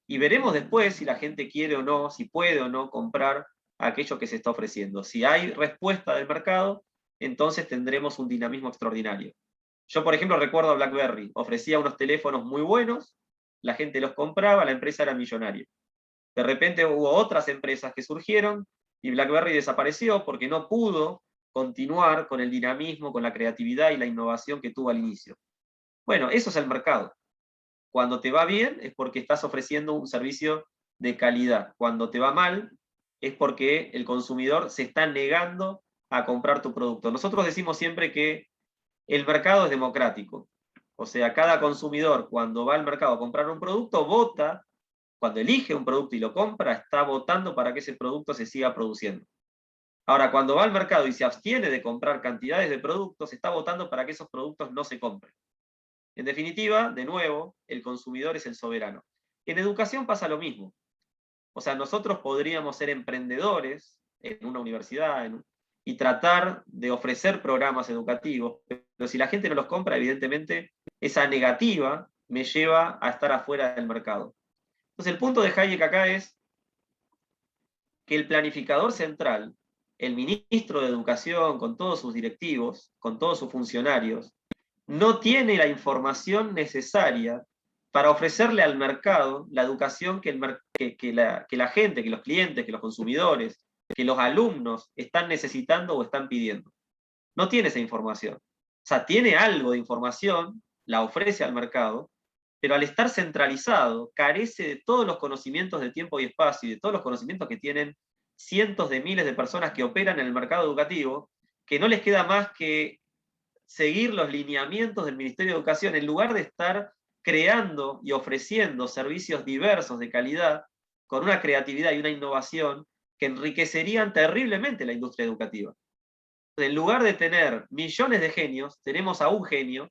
y veremos después si la gente quiere o no, si puede o no comprar aquello que se está ofreciendo. Si hay respuesta del mercado, entonces tendremos un dinamismo extraordinario. Yo, por ejemplo, recuerdo a BlackBerry, ofrecía unos teléfonos muy buenos, la gente los compraba, la empresa era millonaria. De repente hubo otras empresas que surgieron y BlackBerry desapareció porque no pudo continuar con el dinamismo, con la creatividad y la innovación que tuvo al inicio. Bueno, eso es el mercado. Cuando te va bien es porque estás ofreciendo un servicio de calidad. Cuando te va mal es porque el consumidor se está negando a comprar tu producto. Nosotros decimos siempre que el mercado es democrático. O sea, cada consumidor cuando va al mercado a comprar un producto vota, cuando elige un producto y lo compra, está votando para que ese producto se siga produciendo. Ahora, cuando va al mercado y se abstiene de comprar cantidades de productos, está votando para que esos productos no se compren. En definitiva, de nuevo, el consumidor es el soberano. En educación pasa lo mismo. O sea, nosotros podríamos ser emprendedores en una universidad y tratar de ofrecer programas educativos, pero si la gente no los compra, evidentemente, esa negativa me lleva a estar afuera del mercado. Entonces, el punto de Hayek acá es que el planificador central, el ministro de Educación, con todos sus directivos, con todos sus funcionarios, no tiene la información necesaria para ofrecerle al mercado la educación que la gente, que los clientes, que los consumidores, que los alumnos están necesitando o están pidiendo. No tiene esa información. O sea, tiene algo de información, la ofrece al mercado, pero al estar centralizado, carece de todos los conocimientos de tiempo y espacio y de todos los conocimientos que tienen cientos de miles de personas que operan en el mercado educativo, que no les queda más que seguir los lineamientos del Ministerio de Educación en lugar de estar creando y ofreciendo servicios diversos de calidad con una creatividad y una innovación que enriquecerían terriblemente la industria educativa. En lugar de tener millones de genios, tenemos a un genio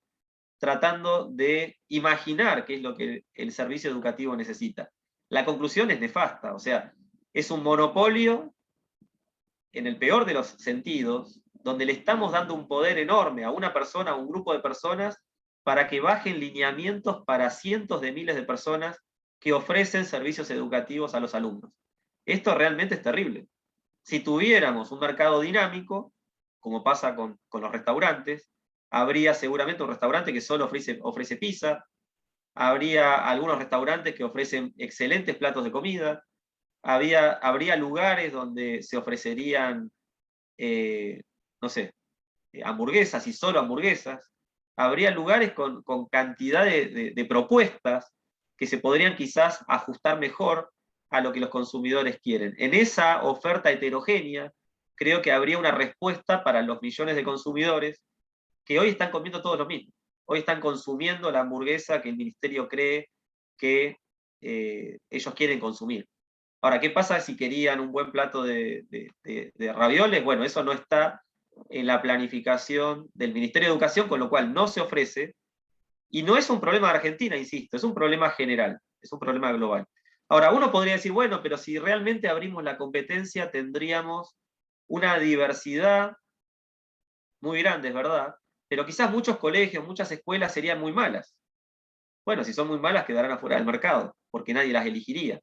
tratando de imaginar qué es lo que el servicio educativo necesita. La conclusión es nefasta, o sea, es un monopolio en el peor de los sentidos, donde le estamos dando un poder enorme a una persona, a un grupo de personas, para que bajen lineamientos para cientos de miles de personas que ofrecen servicios educativos a los alumnos. Esto realmente es terrible. Si tuviéramos un mercado dinámico, como pasa con los restaurantes, habría seguramente un restaurante que solo ofrece pizza, habría algunos restaurantes que ofrecen excelentes platos de comida, habría lugares donde se ofrecerían, no sé, hamburguesas y solo hamburguesas, habría lugares con cantidad de propuestas que se podrían quizás ajustar mejor a lo que los consumidores quieren. En esa oferta heterogénea, creo que habría una respuesta para los millones de consumidores que hoy están comiendo todo lo mismo. Hoy están consumiendo la hamburguesa que el ministerio cree que ellos quieren consumir. Ahora, ¿qué pasa si querían un buen plato de ravioles? Bueno, eso no está en la planificación del Ministerio de Educación, con lo cual no se ofrece, y no es un problema de Argentina, insisto, es un problema general, es un problema global. Ahora, uno podría decir, bueno, pero si realmente abrimos la competencia, tendríamos una diversidad muy grande, es verdad, pero quizás muchos colegios, muchas escuelas serían muy malas. Bueno, si son muy malas quedarán afuera del mercado, porque nadie las elegiría.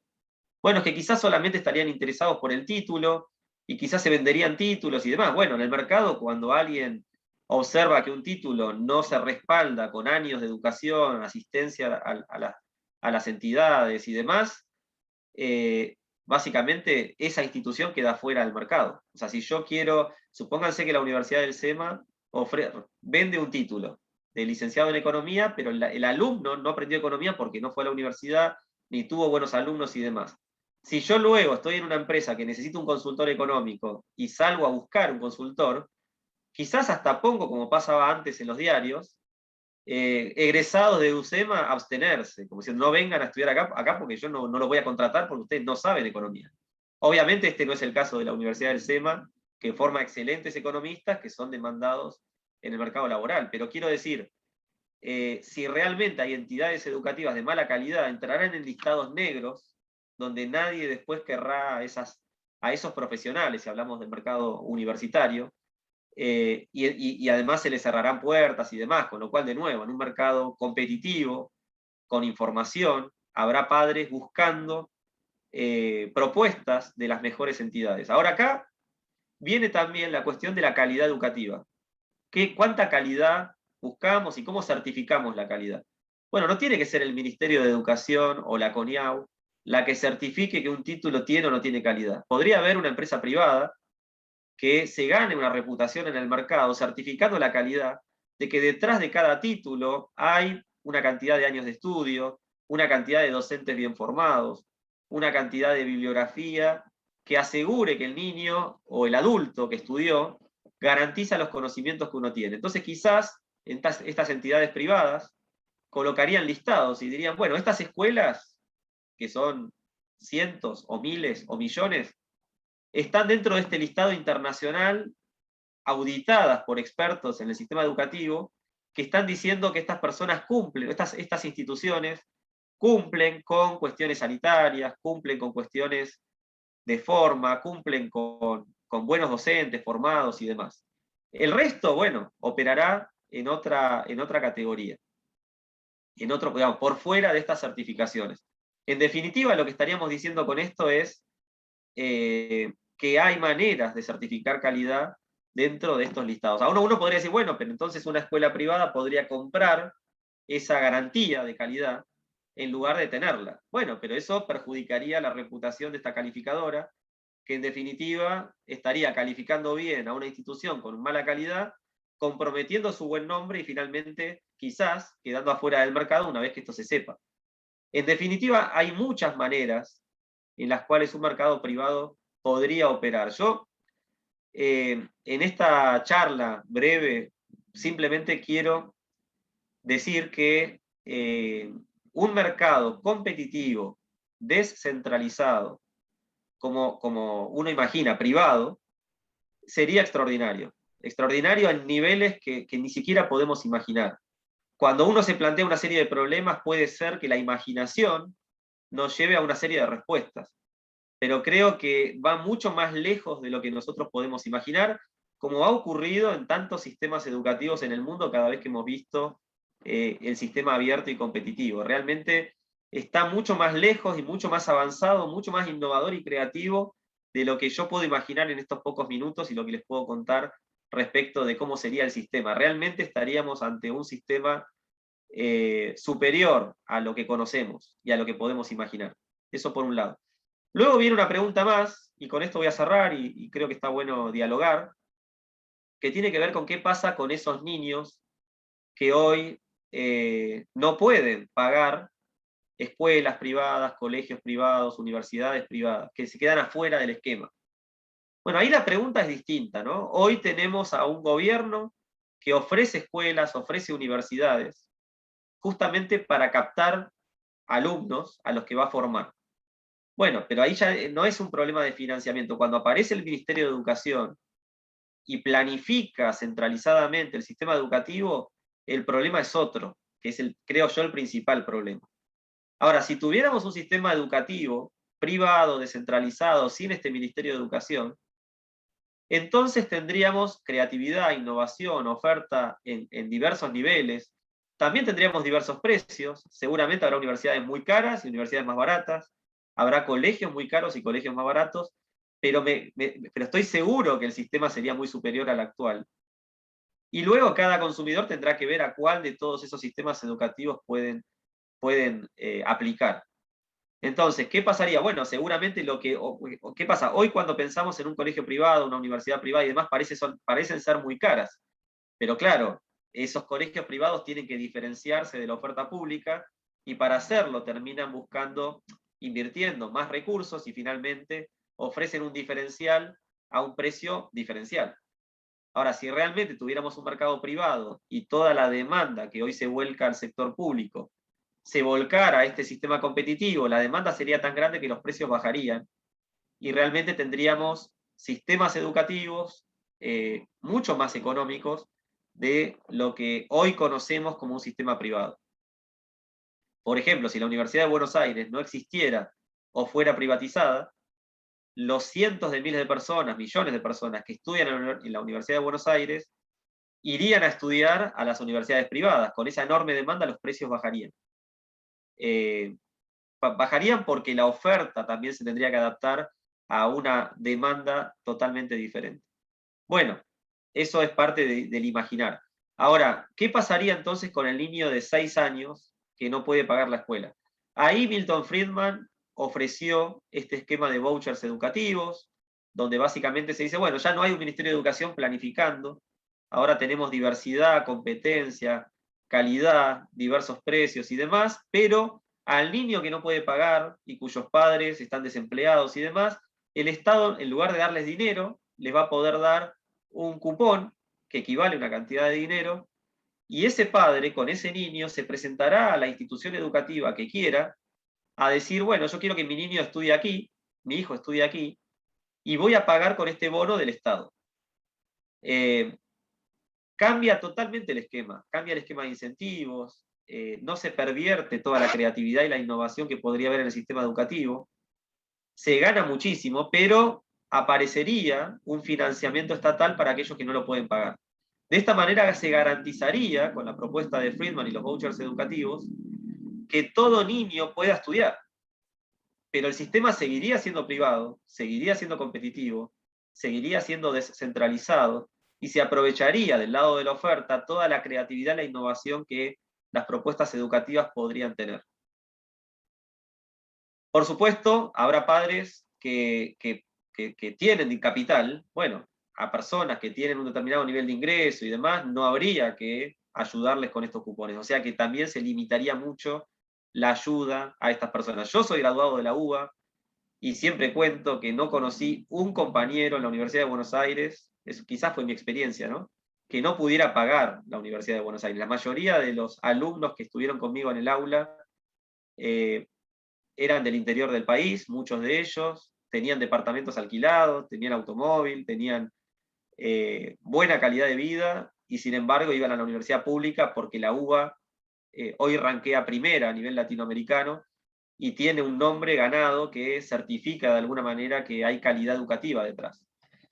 Bueno, es que quizás solamente estarían interesados por el título, y quizás se venderían títulos y demás. Bueno, en el mercado, cuando alguien observa que un título no se respalda con años de educación, asistencia a las entidades y demás, básicamente esa institución queda fuera del mercado. O sea, si yo quiero, supónganse que la Universidad del SEMA vende un título de licenciado en economía, pero el alumno no aprendió economía porque no fue a la universidad, ni tuvo buenos alumnos y demás. Si yo luego estoy en una empresa que necesita un consultor económico y salgo a buscar un consultor, quizás hasta pongo, como pasaba antes en los diarios, egresados de UCEMA abstenerse, como diciendo, no vengan a estudiar acá porque yo no los voy a contratar porque ustedes no saben economía. Obviamente este no es el caso de la Universidad del SEMA, que forma excelentes economistas que son demandados en el mercado laboral, pero quiero decir, si realmente hay entidades educativas de mala calidad, entrarán en listados negros, donde nadie después querrá a esos profesionales, si hablamos del mercado universitario, y además se les cerrarán puertas y demás, con lo cual, de nuevo, en un mercado competitivo, con información, habrá padres buscando propuestas de las mejores entidades. Ahora acá viene también la cuestión de la calidad educativa. ¿Cuánta calidad buscamos y cómo certificamos la calidad? Bueno, no tiene que ser el Ministerio de Educación o la CONIAU la que certifique que un título tiene o no tiene calidad. Podría haber una empresa privada que se gane una reputación en el mercado certificando la calidad de que detrás de cada título hay una cantidad de años de estudio, una cantidad de docentes bien formados, una cantidad de bibliografía que asegure que el niño o el adulto que estudió garantiza los conocimientos que uno tiene. Entonces quizás estas entidades privadas colocarían listados y dirían, bueno, estas escuelas, que son cientos o miles o millones, están dentro de este listado internacional, auditadas por expertos en el sistema educativo, que están diciendo que estas personas cumplen, estas instituciones cumplen con cuestiones sanitarias, cumplen con cuestiones de forma, cumplen con buenos docentes formados y demás. El resto, bueno, operará en otra categoría, en otro, digamos, por fuera de estas certificaciones. En definitiva, lo que estaríamos diciendo con esto es que hay maneras de certificar calidad dentro de estos listados. Ahora uno podría decir, bueno, pero entonces una escuela privada podría comprar esa garantía de calidad en lugar de tenerla. Bueno, pero eso perjudicaría la reputación de esta calificadora, que en definitiva estaría calificando bien a una institución con mala calidad, comprometiendo su buen nombre y finalmente quizás quedando afuera del mercado una vez que esto se sepa. En definitiva, hay muchas maneras en las cuales un mercado privado podría operar. Yo, en esta charla breve, simplemente quiero decir que un mercado competitivo, descentralizado, como uno imagina, privado, sería extraordinario. Extraordinario en niveles que ni siquiera podemos imaginar. Cuando uno se plantea una serie de problemas, puede ser que la imaginación nos lleve a una serie de respuestas. Pero creo que va mucho más lejos de lo que nosotros podemos imaginar, como ha ocurrido en tantos sistemas educativos en el mundo cada vez que hemos visto el sistema abierto y competitivo. Realmente está mucho más lejos y mucho más avanzado, mucho más innovador y creativo de lo que yo puedo imaginar en estos pocos minutos y lo que les puedo contar respecto de cómo sería el sistema. Realmente estaríamos ante un sistema superior a lo que conocemos y a lo que podemos imaginar. Eso por un lado. Luego viene una pregunta más, y con esto voy a cerrar, y creo que está bueno dialogar, que tiene que ver con qué pasa con esos niños que hoy no pueden pagar escuelas privadas, colegios privados, universidades privadas, que se quedan afuera del esquema. Bueno, ahí la pregunta es distinta, ¿no? Hoy tenemos a un gobierno que ofrece escuelas, ofrece universidades, justamente para captar alumnos a los que va a formar. Bueno, pero ahí ya no es un problema de financiamiento. Cuando aparece el Ministerio de Educación y planifica centralizadamente el sistema educativo, el problema es otro, que es, creo yo, el principal problema. Ahora, si tuviéramos un sistema educativo privado, descentralizado, sin este Ministerio de Educación, entonces tendríamos creatividad, innovación, oferta en diversos niveles, También tendríamos diversos precios, seguramente habrá universidades muy caras y universidades más baratas, habrá colegios muy caros y colegios más baratos, pero estoy seguro que el sistema sería muy superior al actual. Y luego cada consumidor tendrá que ver a cuál de todos esos sistemas educativos pueden aplicar. Entonces, ¿qué pasaría? Bueno, seguramente ¿qué pasa? Hoy cuando pensamos en un colegio privado, una universidad privada y demás, parecen ser muy caras. Pero claro, esos colegios privados tienen que diferenciarse de la oferta pública y para hacerlo terminan invirtiendo más recursos y finalmente ofrecen un diferencial a un precio diferencial. Ahora, si realmente tuviéramos un mercado privado y toda la demanda que hoy se vuelca al sector público se volcara a este sistema competitivo, la demanda sería tan grande que los precios bajarían y realmente tendríamos sistemas educativos mucho más económicos de lo que hoy conocemos como un sistema privado. Por ejemplo, si la Universidad de Buenos Aires no existiera o fuera privatizada, los cientos de miles de personas, millones de personas que estudian en la Universidad de Buenos Aires, irían a estudiar a las universidades privadas. Con esa enorme demanda los precios bajarían. Bajarían porque la oferta también se tendría que adaptar a una demanda totalmente diferente. Bueno, eso es parte del imaginar. Ahora, ¿qué pasaría entonces con el niño de 6 años que no puede pagar la escuela? Ahí Milton Friedman ofreció este esquema de vouchers educativos, donde básicamente se dice, bueno, ya no hay un Ministerio de Educación planificando, ahora tenemos diversidad, competencia, calidad, diversos precios y demás, pero al niño que no puede pagar y cuyos padres están desempleados y demás, el Estado, en lugar de darles dinero, les va a poder dar un cupón que equivale a una cantidad de dinero, y ese padre con ese niño se presentará a la institución educativa que quiera a decir, bueno, yo quiero que mi niño estudie aquí, mi hijo estudie aquí, y voy a pagar con este bono del Estado. Cambia totalmente el esquema, cambia el esquema de incentivos, no se pervierte toda la creatividad y la innovación que podría haber en el sistema educativo, se gana muchísimo, pero aparecería un financiamiento estatal para aquellos que no lo pueden pagar. De esta manera se garantizaría, con la propuesta de Friedman y los vouchers educativos, que todo niño pueda estudiar. Pero el sistema seguiría siendo privado, seguiría siendo competitivo, seguiría siendo descentralizado y se aprovecharía del lado de la oferta toda la creatividad y la innovación que las propuestas educativas podrían tener. Por supuesto, habrá padres que tienen capital, bueno, a personas que tienen un determinado nivel de ingreso y demás, no habría que ayudarles con estos cupones. O sea que también se limitaría mucho la ayuda a estas personas. Yo soy graduado de la UBA y siempre cuento que no conocí un compañero en la Universidad de Buenos Aires, eso quizás fue mi experiencia, ¿no?, que no pudiera pagar la Universidad de Buenos Aires. La mayoría de los alumnos que estuvieron conmigo en el aula eran del interior del país, muchos de ellos tenían departamentos alquilados, tenían automóvil, tenían buena calidad de vida, y sin embargo iban a la universidad pública porque la UBA hoy rankea primera a nivel latinoamericano y tiene un nombre ganado que certifica de alguna manera que hay calidad educativa detrás.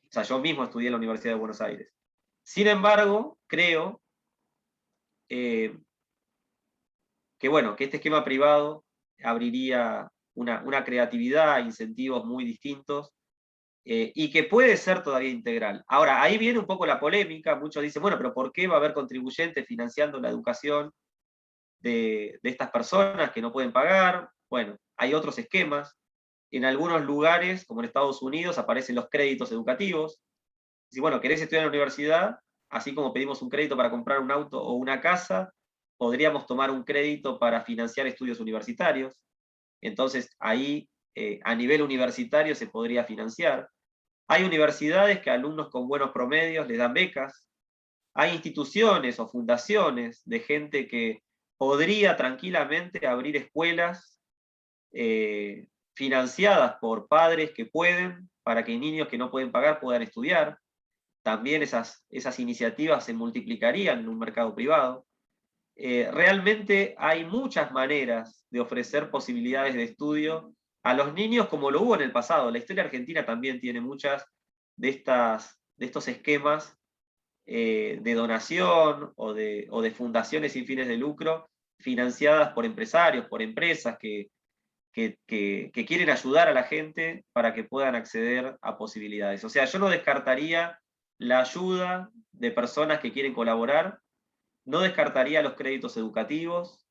O sea, yo mismo estudié en la Universidad de Buenos Aires. Sin embargo, creo que este esquema privado abriría una creatividad, incentivos muy distintos, y que puede ser todavía integral. Ahora, ahí viene un poco la polémica, muchos dicen, bueno, pero ¿por qué va a haber contribuyentes financiando la educación de estas personas que no pueden pagar? Bueno, hay otros esquemas. En algunos lugares, como en Estados Unidos, aparecen los créditos educativos. Si, bueno, querés estudiar en la universidad, así como pedimos un crédito para comprar un auto o una casa, podríamos tomar un crédito para financiar estudios universitarios. Entonces, ahí, a nivel universitario, se podría financiar. Hay universidades que a alumnos con buenos promedios les dan becas. Hay instituciones o fundaciones de gente que podría tranquilamente abrir escuelas financiadas por padres que pueden, para que niños que no pueden pagar puedan estudiar. También esas iniciativas se multiplicarían en un mercado privado. Realmente hay muchas maneras de ofrecer posibilidades de estudio a los niños, como lo hubo en el pasado. La historia argentina también tiene muchas de estos esquemas de donación o de fundaciones sin fines de lucro financiadas por empresarios, por empresas que quieren ayudar a la gente para que puedan acceder a posibilidades. O sea, yo no descartaría la ayuda de personas que quieren colaborar, no descartaría los créditos educativos,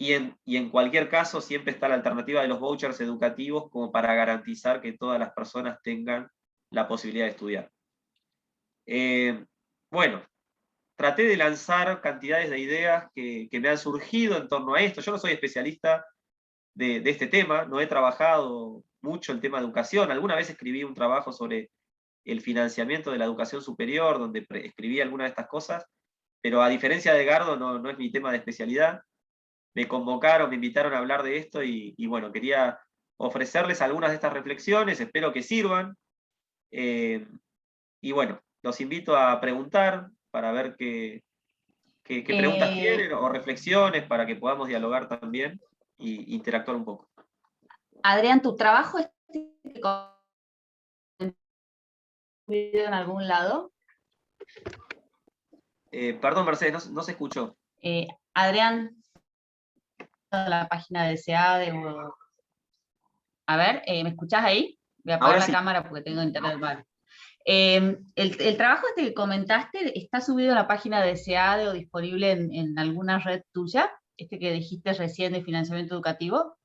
y en cualquier caso siempre está la alternativa de los vouchers educativos como para garantizar que todas las personas tengan la posibilidad de estudiar. Bueno, traté de lanzar cantidades de ideas que me han surgido en torno a esto. Yo no soy especialista de este tema, no he trabajado mucho el tema de educación. Alguna vez escribí un trabajo sobre el financiamiento de la educación superior, donde escribí algunas de estas cosas, pero a diferencia de Edgardo, no es mi tema de especialidad. Me convocaron, me invitaron a hablar de esto y bueno, quería ofrecerles algunas de estas reflexiones, espero que sirvan. Y bueno, los invito a preguntar para ver qué preguntas tienen o reflexiones para que podamos dialogar también e interactuar un poco. Adrián, ¿tu trabajo está en algún lado? Perdón, Mercedes, no se escuchó. Adrián, la página de SEADE o... A ver, ¿me escuchás ahí? Voy a apagar Ahora la sí. cámara porque tengo internet mal. El trabajo que comentaste, ¿está subido a la página de SEADE o disponible en alguna red tuya? Este que dijiste recién de financiamiento educativo.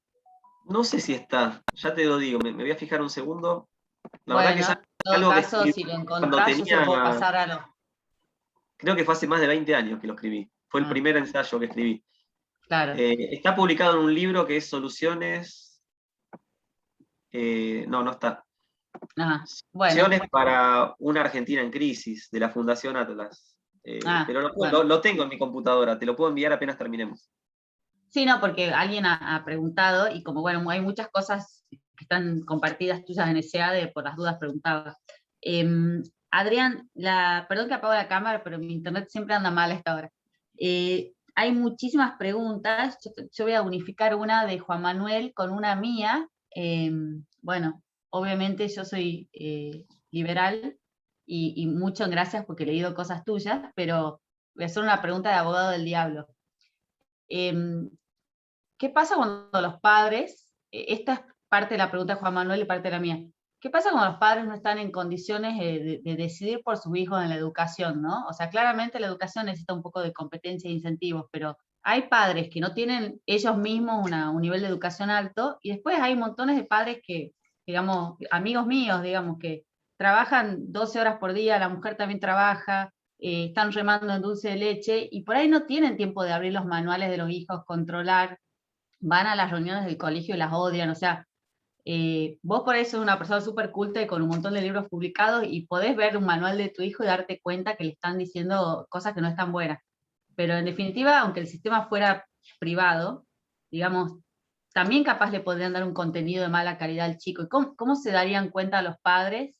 No sé si está, ya te lo digo, me voy a fijar un segundo. La verdad que es Bueno, en todo algo que caso, escribí si lo cuando encontrás, yo se lo puedo pasar a los... creo que fue hace más de 20 años que lo escribí. Fue el primer ensayo que escribí. Claro. Está publicado en un libro que es Soluciones... no está. Ajá. Bueno. Soluciones para una Argentina en crisis, de la Fundación Atlas. Pero bueno. lo tengo en mi computadora, te lo puedo enviar apenas terminemos. Sí, no, porque alguien ha preguntado, y como bueno, hay muchas cosas que están compartidas tuyas en SEADE, por las dudas preguntaba. Adrián, perdón que apago la cámara, pero mi internet siempre anda mal a esta hora. Hay muchísimas preguntas, yo voy a unificar una de Juan Manuel con una mía. Bueno, obviamente yo soy liberal, y muchas gracias porque he leído cosas tuyas, pero voy a hacer una pregunta de abogado del diablo. ¿Qué pasa cuando los padres, esta es parte de la pregunta de Juan Manuel y parte de la mía, qué pasa cuando los padres no están en condiciones de decidir por sus hijos en la educación, ¿no? O sea, claramente la educación necesita un poco de competencia e incentivos, pero hay padres que no tienen ellos mismos un nivel de educación alto, y después hay montones de padres que, digamos, amigos míos, digamos, que trabajan 12 horas por día, la mujer también trabaja, están remando en dulce de leche, y por ahí no tienen tiempo de abrir los manuales de los hijos, controlar, van a las reuniones del colegio y las odian. O sea, vos por eso sos una persona súper culta y con un montón de libros publicados, y podés ver un manual de tu hijo y darte cuenta que le están diciendo cosas que no están buenas. Pero en definitiva, aunque el sistema fuera privado, digamos, también capaz le podrían dar un contenido de mala calidad al chico. ¿Y cómo se darían cuenta los padres?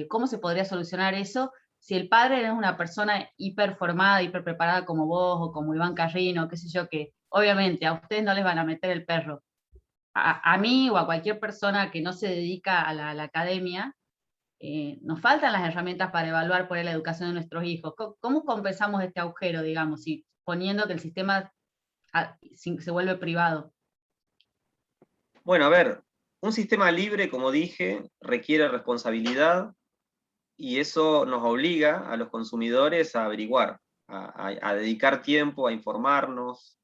¿Cómo se podría solucionar eso si el padre no es una persona hiperformada, hiperpreparada como vos o como Iván Carrino, qué sé yo, que obviamente a ustedes no les van a meter el perro? A mí o a cualquier persona que no se dedica a la academia, nos faltan las herramientas para evaluar por la educación de nuestros hijos. ¿Cómo compensamos este agujero, digamos, si poniendo que el sistema se vuelve privado? Bueno, a ver, un sistema libre, como dije, requiere responsabilidad, y eso nos obliga a los consumidores a averiguar, a dedicar tiempo, a informarnos,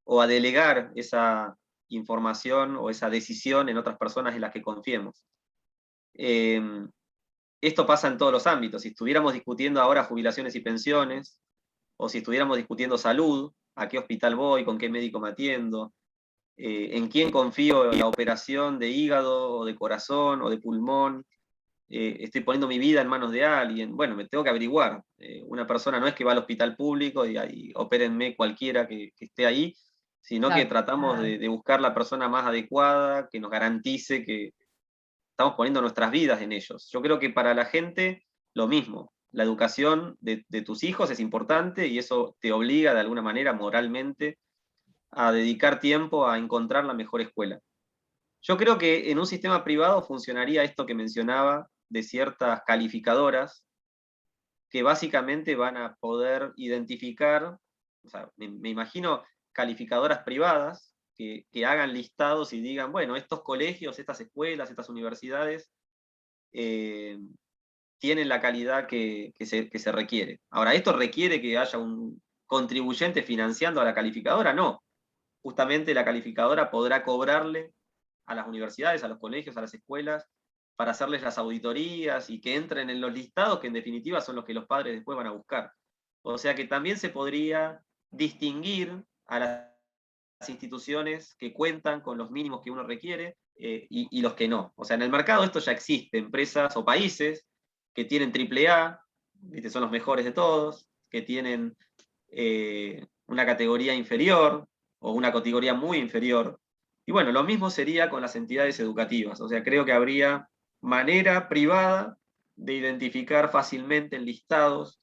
o a delegar esa información o esa decisión en otras personas en las que confiemos. Esto pasa en todos los ámbitos. Si estuviéramos discutiendo ahora jubilaciones y pensiones, o si estuviéramos discutiendo salud, a qué hospital voy, con qué médico me atiendo, en quién confío en la operación de hígado, o de corazón, o de pulmón, estoy poniendo mi vida en manos de alguien, bueno, me tengo que averiguar. Una persona no es que va al hospital público y opérenme cualquiera que esté ahí, sino Claro. que tratamos de buscar la persona más adecuada, que nos garantice que estamos poniendo nuestras vidas en ellos. Yo creo que para la gente lo mismo. La educación de tus hijos es importante, y eso te obliga de alguna manera moralmente a dedicar tiempo a encontrar la mejor escuela. Yo creo que en un sistema privado funcionaría esto que mencionaba de ciertas calificadoras que básicamente van a poder identificar, o sea, me imagino calificadoras privadas que hagan listados y digan, bueno, estos colegios, estas escuelas, estas universidades tienen la calidad que se requiere. Ahora, ¿esto requiere que haya un contribuyente financiando a la calificadora? No. Justamente la calificadora podrá cobrarle a las universidades, a los colegios, a las escuelas, para hacerles las auditorías y que entren en los listados, que en definitiva son los que los padres después van a buscar. O sea que también se podría distinguir a las instituciones que cuentan con los mínimos que uno requiere y los que no. O sea, en el mercado esto ya existe, empresas o países que tienen AAA, ¿viste? Son los mejores de todos, que tienen una categoría inferior o una categoría muy inferior. Y bueno, lo mismo sería con las entidades educativas. O sea, creo que habría manera privada de identificar fácilmente en listados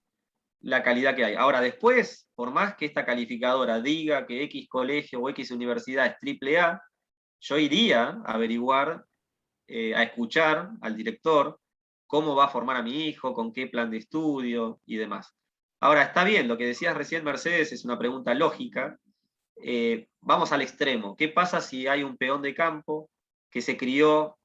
la calidad que hay. Ahora, después, por más que esta calificadora diga que X colegio o X universidad es AAA, yo iría a averiguar, a escuchar al director cómo va a formar a mi hijo, con qué plan de estudio y demás. Ahora, está bien, lo que decías recién, Mercedes, es una pregunta lógica. Vamos al extremo. ¿Qué pasa si hay un peón de campo que se crió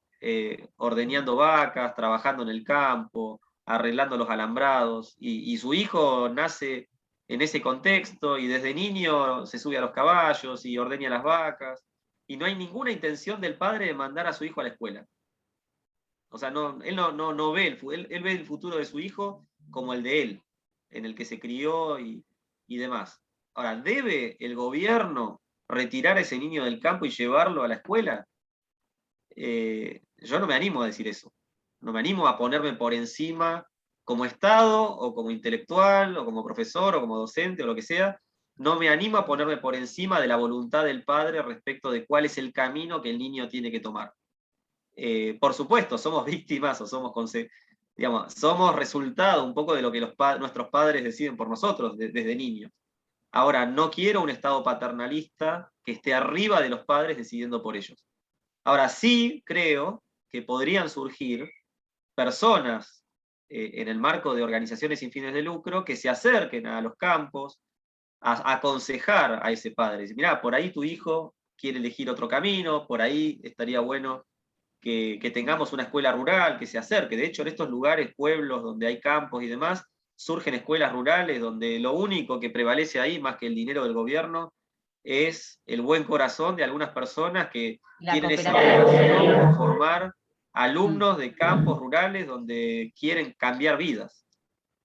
ordeñando vacas, trabajando en el campo, arreglando los alambrados, y su hijo nace en ese contexto y desde niño se sube a los caballos y ordeña las vacas, y no hay ninguna intención del padre de mandar a su hijo a la escuela? O sea, él no ve él ve el futuro de su hijo como el de él, en el que se crió y demás. Ahora, ¿debe el gobierno retirar a ese niño del campo y llevarlo a la escuela? Yo no me animo a decir eso. No me animo a ponerme por encima como Estado, o como intelectual, o como profesor, o como docente, o lo que sea. No me animo a ponerme por encima de la voluntad del padre respecto de cuál es el camino que el niño tiene que tomar. Por supuesto, somos víctimas o somos resultado un poco de lo que nuestros padres deciden por nosotros desde niños. Ahora, no quiero un Estado paternalista que esté arriba de los padres decidiendo por ellos. Ahora, sí creo que podrían surgir personas en el marco de organizaciones sin fines de lucro que se acerquen a los campos a aconsejar a ese padre. Mirá, por ahí tu hijo quiere elegir otro camino, por ahí estaría bueno que tengamos una escuela rural que se acerque. De hecho, en estos lugares, pueblos donde hay campos y demás, surgen escuelas rurales donde lo único que prevalece ahí, más que el dinero del gobierno, es el buen corazón de algunas personas que tienen esa vocación por formar alumnos de campos rurales donde quieren cambiar vidas.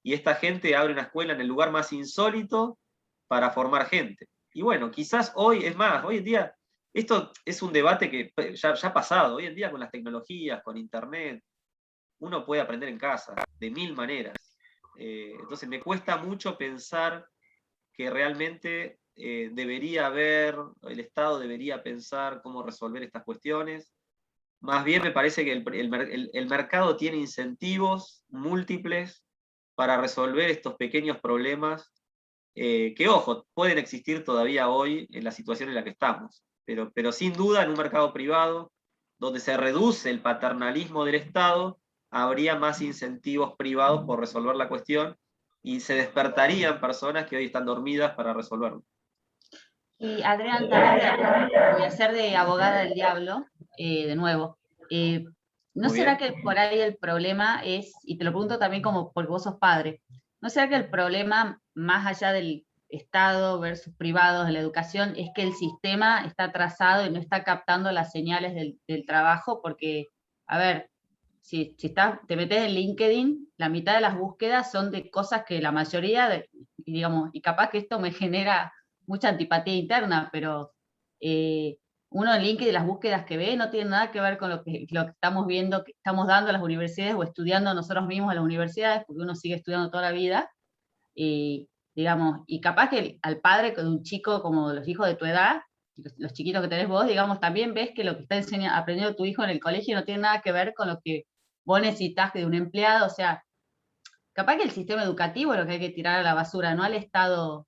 Y esta gente abre una escuela en el lugar más insólito para formar gente. Y bueno, quizás hoy, es más, hoy en día esto es un debate que ya ha pasado. Hoy en día con las tecnologías, con internet, uno puede aprender en casa, de mil maneras. Entonces me cuesta mucho pensar que realmente el Estado debería pensar cómo resolver estas cuestiones. Más bien me parece que el mercado tiene incentivos múltiples para resolver estos pequeños problemas que, ojo, pueden existir todavía hoy en la situación en la que estamos. Pero sin duda en un mercado privado, donde se reduce el paternalismo del Estado, habría más incentivos privados por resolver la cuestión y se despertarían personas que hoy están dormidas para resolverlo. Y Adrián, también voy a ser de abogada del diablo, de nuevo. ¿No será que por ahí el problema es, y te lo pregunto también como porque vos sos padre, ¿no será que el problema, más allá del Estado versus privados de la educación, es que el sistema está atrasado y no está captando las señales del trabajo? Porque, a ver, si te metes en LinkedIn, la mitad de las búsquedas son de cosas que la mayoría, digamos, y capaz que esto me genera mucha antipatía interna, pero uno en LinkedIn, las búsquedas que ve no tienen nada que ver con lo que estamos viendo, que estamos dando a las universidades o estudiando nosotros mismos en las universidades, porque uno sigue estudiando toda la vida, digamos, y capaz que al padre de un chico como los hijos de tu edad, los chiquitos que tenés vos, digamos, también ves que lo que está aprendiendo tu hijo en el colegio no tiene nada que ver con lo que vos necesitas de un empleado. O sea, capaz que el sistema educativo es lo que hay que tirar a la basura, no al Estado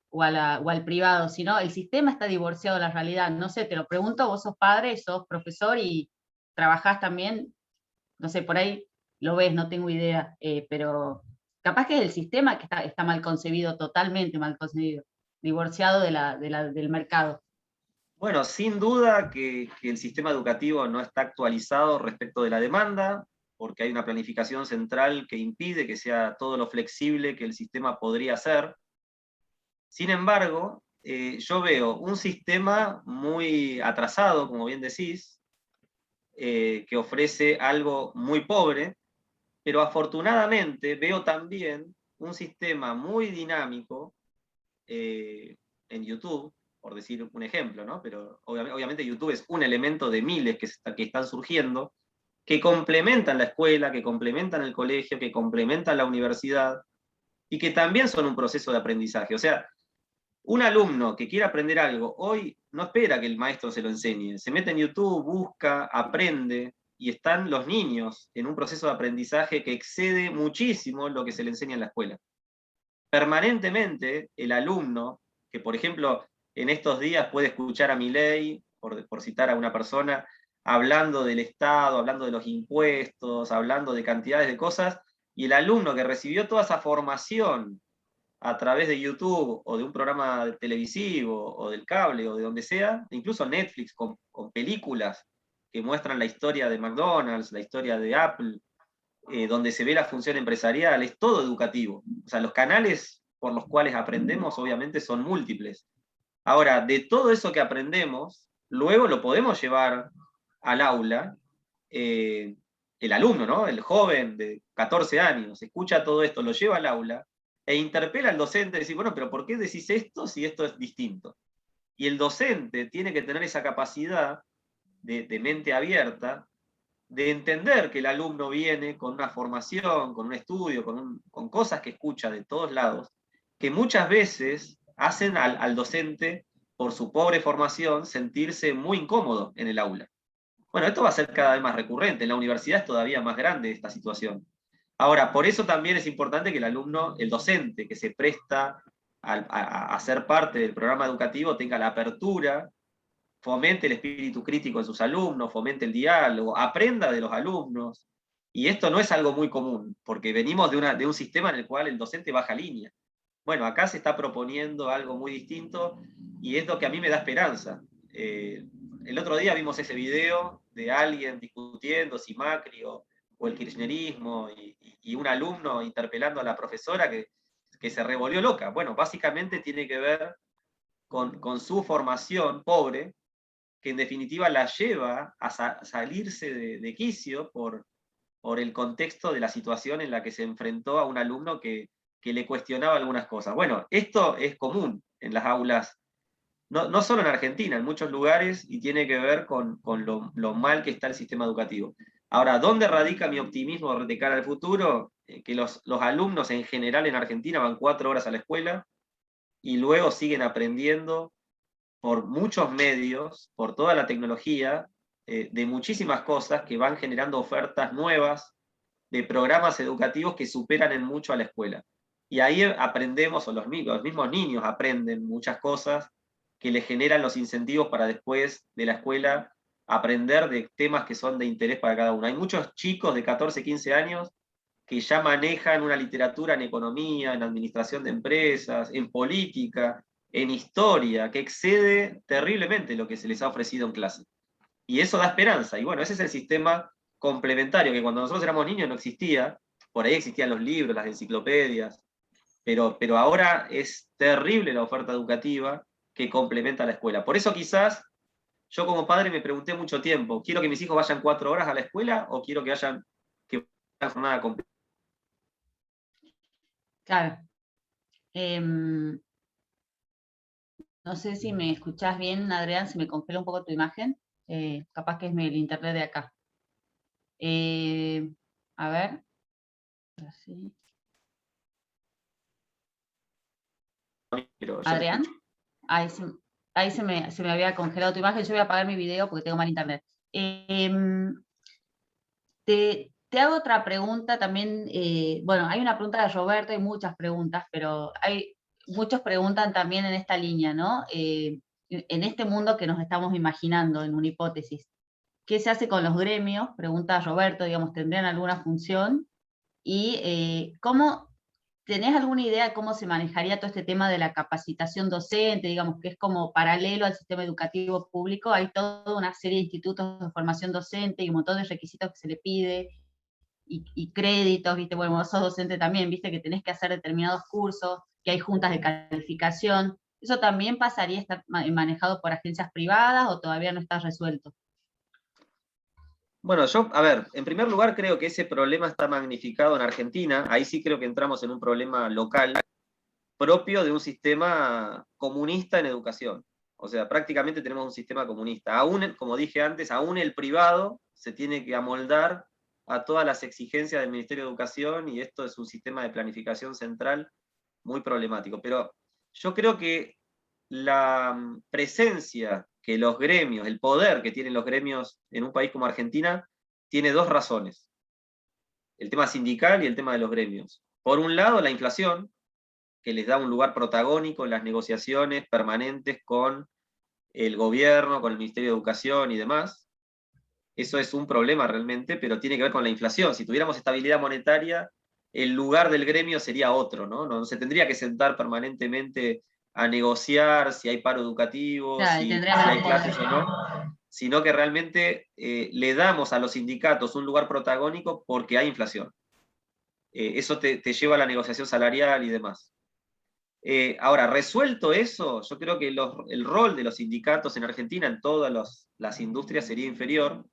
o al privado, sino el sistema está divorciado de la realidad. No sé, te lo pregunto, vos sos padre, sos profesor y trabajás también, no sé, por ahí lo ves, no tengo idea, pero capaz que es el sistema que está mal concebido, totalmente mal concebido, divorciado del mercado. Bueno, sin duda que el sistema educativo no está actualizado respecto de la demanda, porque hay una planificación central que impide que sea todo lo flexible que el sistema podría ser. Sin embargo, yo veo un sistema muy atrasado, como bien decís, que ofrece algo muy pobre, pero afortunadamente veo también un sistema muy dinámico en YouTube, por decir un ejemplo, ¿no? Pero obviamente YouTube es un elemento de miles que están surgiendo, que complementan la escuela, que complementan el colegio, que complementan la universidad, y que también son un proceso de aprendizaje. O sea, un alumno que quiera aprender algo hoy no espera que el maestro se lo enseñe, se mete en YouTube, busca, aprende, y están los niños en un proceso de aprendizaje que excede muchísimo lo que se le enseña en la escuela. Permanentemente el alumno, que por ejemplo en estos días puede escuchar a Milei, por citar a una persona, hablando del Estado, hablando de los impuestos, hablando de cantidades de cosas, y el alumno que recibió toda esa formación a través de YouTube o de un programa televisivo o del cable o de donde sea, incluso Netflix con películas que muestran la historia de McDonald's, la historia de Apple, donde se ve la función empresarial, es todo educativo. O sea, los canales por los cuales aprendemos obviamente son múltiples. Ahora, de todo eso que aprendemos, luego lo podemos llevar al aula, el alumno, ¿no? El joven de 14 años, escucha todo esto, lo lleva al aula e interpela al docente, decir, bueno, pero ¿por qué decís esto si esto es distinto? Y el docente tiene que tener esa capacidad de mente abierta, de entender que el alumno viene con una formación, con un estudio, con cosas que escucha de todos lados, que muchas veces hacen al docente, por su pobre formación, sentirse muy incómodo en el aula. Bueno, esto va a ser cada vez más recurrente, en la universidad es todavía más grande esta situación. Ahora, por eso también es importante que el alumno, el docente que se presta a ser parte del programa educativo, tenga la apertura, fomente el espíritu crítico en sus alumnos, fomente el diálogo, aprenda de los alumnos. Y esto no es algo muy común, porque venimos de un sistema en el cual el docente baja línea. Bueno, acá se está proponiendo algo muy distinto y es lo que a mí me da esperanza. El otro día vimos ese video de alguien discutiendo si Macri o el kirchnerismo y un alumno interpelando a la profesora que se revolvió loca. Bueno, básicamente tiene que ver con su formación pobre, que en definitiva la lleva a salirse de quicio por el contexto de la situación en la que se enfrentó a un alumno que le cuestionaba algunas cosas. Bueno, esto es común en las aulas, no solo en Argentina, en muchos lugares, y tiene que ver con lo mal que está el sistema educativo. Ahora, ¿dónde radica mi optimismo de cara al futuro? Que los alumnos en general en Argentina van 4 horas a la escuela y luego siguen aprendiendo por muchos medios, por toda la tecnología, de muchísimas cosas que van generando ofertas nuevas de programas educativos que superan en mucho a la escuela. Y ahí aprendemos, o los mismos niños aprenden muchas cosas que les generan los incentivos para después de la escuela aprender de temas que son de interés para cada uno. Hay muchos chicos de 14, 15 años que ya manejan una literatura en economía, en administración de empresas, en política, en historia, que excede terriblemente lo que se les ha ofrecido en clase. Y eso da esperanza. Y bueno, ese es el sistema complementario, que cuando nosotros éramos niños no existía. Por ahí existían los libros, las enciclopedias, pero ahora es terrible la oferta educativa que complementa la escuela. Por eso quizás yo como padre me pregunté mucho tiempo, ¿quiero que mis hijos vayan 4 horas a la escuela o quiero que vayan jornada completa? Claro. No sé si me escuchás bien, Adrián, si me congela un poco tu imagen. Capaz que es el internet de acá. A ver. Así. Pero Adrián, ahí se me había congelado tu imagen. Yo voy a apagar mi video porque tengo mal internet. Te hago otra pregunta también. Bueno, hay una pregunta de Roberto, hay muchas preguntas, pero muchos preguntan también en esta línea, ¿no? En este mundo que nos estamos imaginando, en una hipótesis. ¿Qué se hace con los gremios? Pregunta Roberto, digamos, ¿tendrían alguna función? Y ¿tenés alguna idea de cómo se manejaría todo este tema de la capacitación docente, digamos, que es como paralelo al sistema educativo público? Hay toda una serie de institutos de formación docente y un montón de requisitos que se le pide, y créditos, ¿viste? Bueno, vos sos docente también, ¿viste? Que tenés que hacer determinados cursos, que hay juntas de calificación. ¿Eso también pasaría a estar manejado por agencias privadas o todavía no está resuelto? Bueno, yo, a ver, en primer lugar creo que ese problema está magnificado en Argentina. Ahí sí creo que entramos en un problema local propio de un sistema comunista en educación. O sea, prácticamente tenemos un sistema comunista. Aún, como dije antes, aún el privado se tiene que amoldar a todas las exigencias del Ministerio de Educación, y esto es un sistema de planificación central muy problemático. Pero yo creo que la presencia que los gremios, el poder que tienen los gremios en un país como Argentina, tiene dos razones: el tema sindical y el tema de los gremios. Por un lado, la inflación, que les da un lugar protagónico en las negociaciones permanentes con el gobierno, con el Ministerio de Educación y demás. Eso es un problema realmente, pero tiene que ver con la inflación. Si tuviéramos estabilidad monetaria, el lugar del gremio sería otro, ¿no? No se tendría que sentar permanentemente a negociar si hay paro educativo, Claro, si tendría hay más clases poder. o no, sino que realmente le damos a los sindicatos un lugar protagónico porque hay inflación. Eso te lleva a la negociación salarial y demás. Ahora, resuelto eso, yo creo que el rol de los sindicatos en Argentina en todas las industrias sería inferior,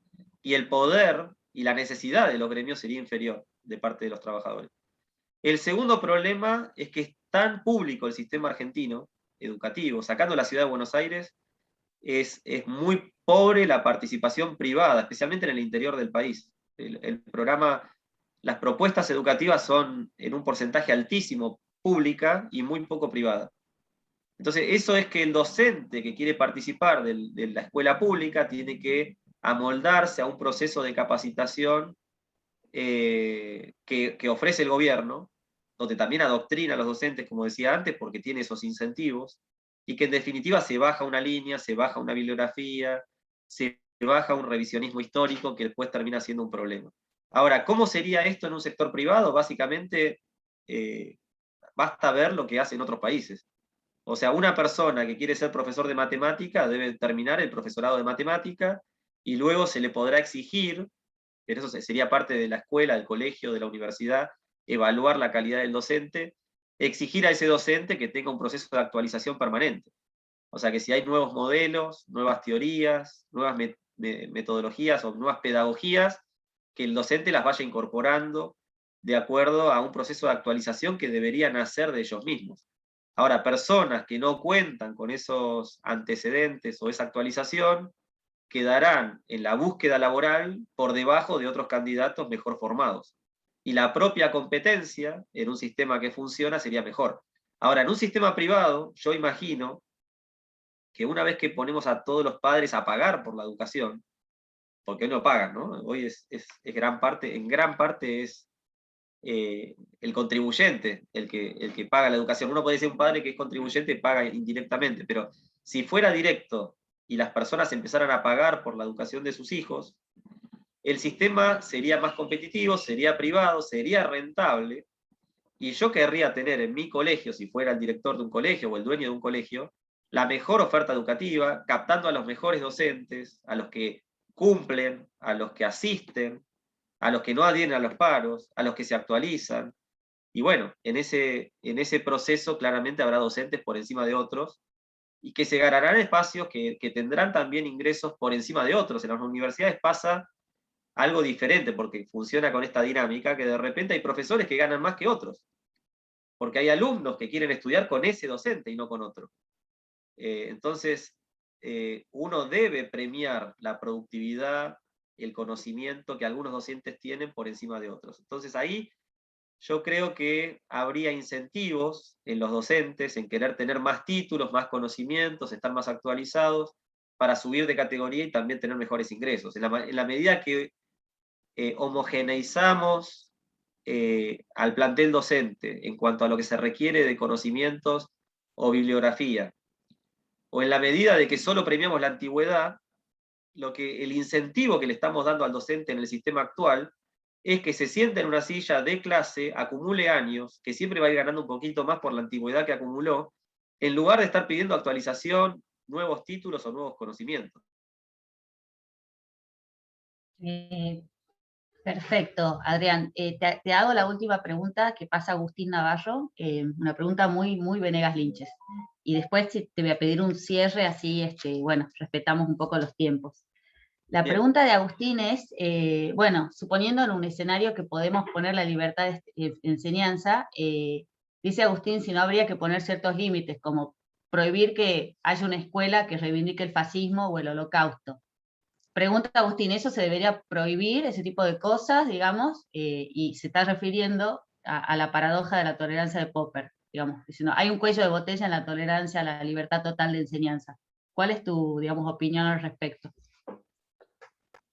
y el poder y la necesidad de los gremios sería inferior de parte de los trabajadores. El segundo problema es que es tan público el sistema argentino educativo, sacando la ciudad de Buenos Aires, es muy pobre la participación privada, especialmente en el interior del país. El programa, las propuestas educativas son en un porcentaje altísimo pública y muy poco privada. Entonces, eso es que el docente que quiere participar de la escuela pública tiene que amoldarse a un proceso de capacitación que ofrece el gobierno, donde también adoctrina a los docentes, como decía antes, porque tiene esos incentivos, y que en definitiva se baja una línea, se baja una bibliografía, se baja un revisionismo histórico que después termina siendo un problema. Ahora, ¿cómo sería esto en un sector privado? Básicamente, basta ver lo que hacen otros países. O sea, una persona que quiere ser profesor de matemática debe terminar el profesorado de matemática, y luego se le podrá exigir, pero eso sería parte de la escuela, del colegio, de la universidad, evaluar la calidad del docente, exigir a ese docente que tenga un proceso de actualización permanente. O sea, que si hay nuevos modelos, nuevas teorías, nuevas metodologías o nuevas pedagogías, que el docente las vaya incorporando de acuerdo a un proceso de actualización que deberían hacer de ellos mismos. Ahora, personas que no cuentan con esos antecedentes o esa actualización quedarán en la búsqueda laboral por debajo de otros candidatos mejor formados. Y la propia competencia en un sistema que funciona sería mejor. Ahora, en un sistema privado, yo imagino que una vez que ponemos a todos los padres a pagar por la educación, porque hoy no pagan, ¿no? Hoy es gran parte, en gran parte es el contribuyente el que paga la educación. Uno puede decir un padre que es contribuyente y paga indirectamente, pero si fuera directo y las personas empezaran a pagar por la educación de sus hijos, el sistema sería más competitivo, sería privado, sería rentable, y yo querría tener en mi colegio, si fuera el director de un colegio o el dueño de un colegio, la mejor oferta educativa, captando a los mejores docentes, a los que cumplen, a los que asisten, a los que no adhieren a los paros, a los que se actualizan. Y bueno, en ese proceso claramente habrá docentes por encima de otros, y que se ganarán espacios que tendrán también ingresos por encima de otros. En las universidades pasa algo diferente, porque funciona con esta dinámica, que de repente hay profesores que ganan más que otros, porque hay alumnos que quieren estudiar con ese docente y no con otro. Entonces, uno debe premiar la productividad, el conocimiento que algunos docentes tienen por encima de otros. Entonces ahí yo creo que habría incentivos en los docentes en querer tener más títulos, más conocimientos, estar más actualizados, para subir de categoría y también tener mejores ingresos. En la medida que homogeneizamos al plantel docente en cuanto a lo que se requiere de conocimientos o bibliografía, o en la medida de que solo premiamos la antigüedad, el incentivo que le estamos dando al docente en el sistema actual es que se siente en una silla de clase, acumule años, que siempre va a ir ganando un poquito más por la antigüedad que acumuló, en lugar de estar pidiendo actualización, nuevos títulos o nuevos conocimientos. Eh, Perfecto, Adrián. Te hago la última pregunta que pasa Agustín Navarro, una pregunta muy, muy Venegas Linches. Y después te voy a pedir un cierre, así, bueno, respetamos un poco los tiempos. La Bien. pregunta de Agustín es, bueno, suponiendo en un escenario que podemos poner la libertad de enseñanza, dice Agustín si no habría que poner ciertos límites, como prohibir que haya una escuela que reivindique el fascismo o el holocausto. Pregunta Agustín, ¿eso se debería prohibir, ese tipo de cosas, digamos? Y se está refiriendo a la paradoja de la tolerancia de Popper, digamos, diciendo, hay un cuello de botella en la tolerancia a la libertad total de enseñanza. ¿Cuál es tu, digamos, opinión al respecto?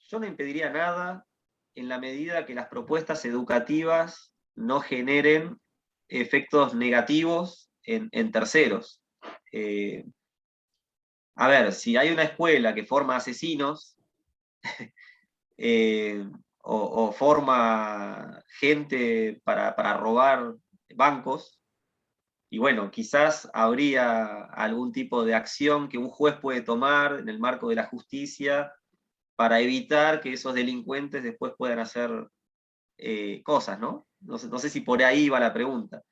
Yo no impediría nada en la medida que las propuestas educativas no generen efectos negativos en terceros. A ver, si hay una escuela que forma asesinos, o forma gente para robar bancos, y bueno, quizás habría algún tipo de acción que un juez puede tomar en el marco de la justicia para evitar que esos delincuentes después puedan hacer cosas, ¿no? No sé si por ahí va la pregunta.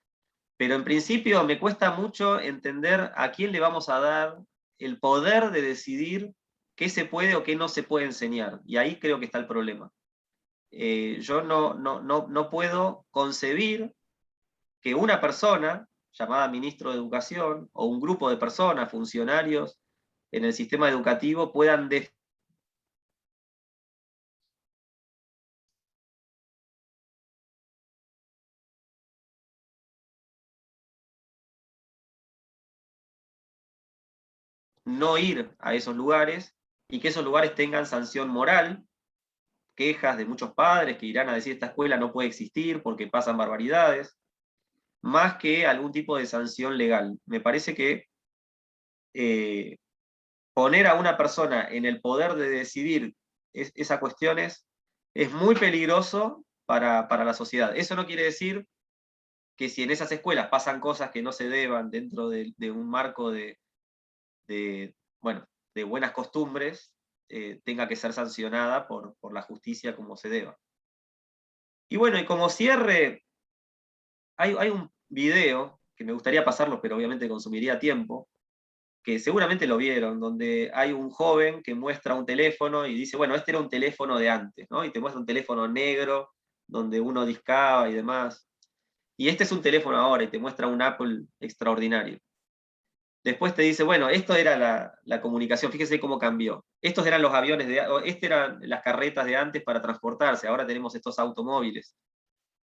Pero en principio me cuesta mucho entender a quién le vamos a dar el poder de decidir qué se puede o qué no se puede enseñar. Y ahí creo que está el problema. Yo no puedo concebir que una persona, llamada ministro de Educación, o un grupo de personas, funcionarios en el sistema educativo, puedan no ir a esos lugares y que esos lugares tengan sanción moral, quejas de muchos padres que irán a decir esta escuela no puede existir porque pasan barbaridades, más que algún tipo de sanción legal. Me parece que poner a una persona en el poder de decidir esas cuestiones es muy peligroso para la sociedad. Eso no quiere decir que si en esas escuelas pasan cosas que no se deban dentro de un marco bueno, de buenas costumbres, tenga que ser sancionada por la justicia como se deba. Y bueno, y como cierre, hay un video que me gustaría pasarlo, pero obviamente consumiría tiempo, que seguramente lo vieron, donde hay un joven que muestra un teléfono y dice, bueno, este era un teléfono de antes, ¿no? Y te muestra un teléfono negro, donde uno discaba y demás. Y este es un teléfono ahora, y te muestra un Apple extraordinario. Después te dice, bueno, esto era la comunicación, fíjese cómo cambió. Estos eran los aviones, eran las carretas de antes para transportarse, ahora tenemos estos automóviles.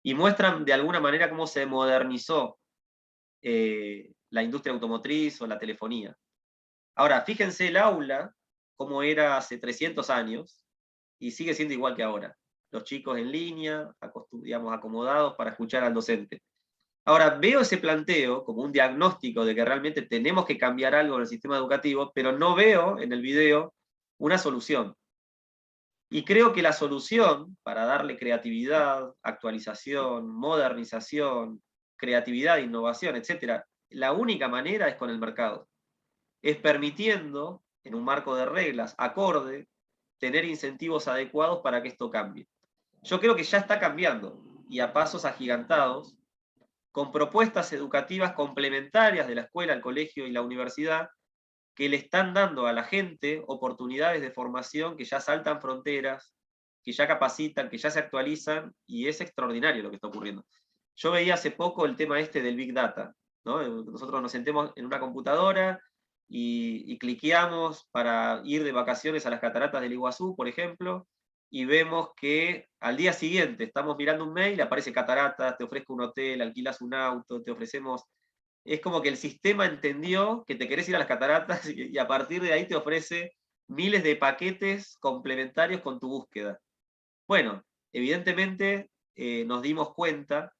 Y muestran de alguna manera cómo se modernizó la industria automotriz o la telefonía. Ahora, fíjense el aula, cómo era hace 300 años, y sigue siendo igual que ahora. Los chicos en línea, digamos, acomodados para escuchar al docente. Ahora, veo ese planteo como un diagnóstico de que realmente tenemos que cambiar algo en el sistema educativo, pero no veo en el video una solución. Y creo que la solución para darle creatividad, actualización, modernización, creatividad, innovación, etc., la única manera es con el mercado. Es permitiendo, en un marco de reglas acorde, tener incentivos adecuados para que esto cambie. Yo creo que ya está cambiando, y a pasos agigantados, con propuestas educativas complementarias de la escuela, el colegio y la universidad, que le están dando a la gente oportunidades de formación que ya saltan fronteras, que ya capacitan, que ya se actualizan, y es extraordinario lo que está ocurriendo. Yo veía hace poco el tema este del Big Data, ¿no? Nosotros nos sentemos en una computadora y cliqueamos para ir de vacaciones a las cataratas del Iguazú, por ejemplo, y vemos que al día siguiente estamos mirando un mail, aparece cataratas, te ofrezco un hotel, alquilas un auto, te ofrecemos... Es como que el sistema entendió que te querés ir a las cataratas y a partir de ahí te ofrece miles de paquetes complementarios con tu búsqueda. Bueno, evidentemente nos dimos cuenta,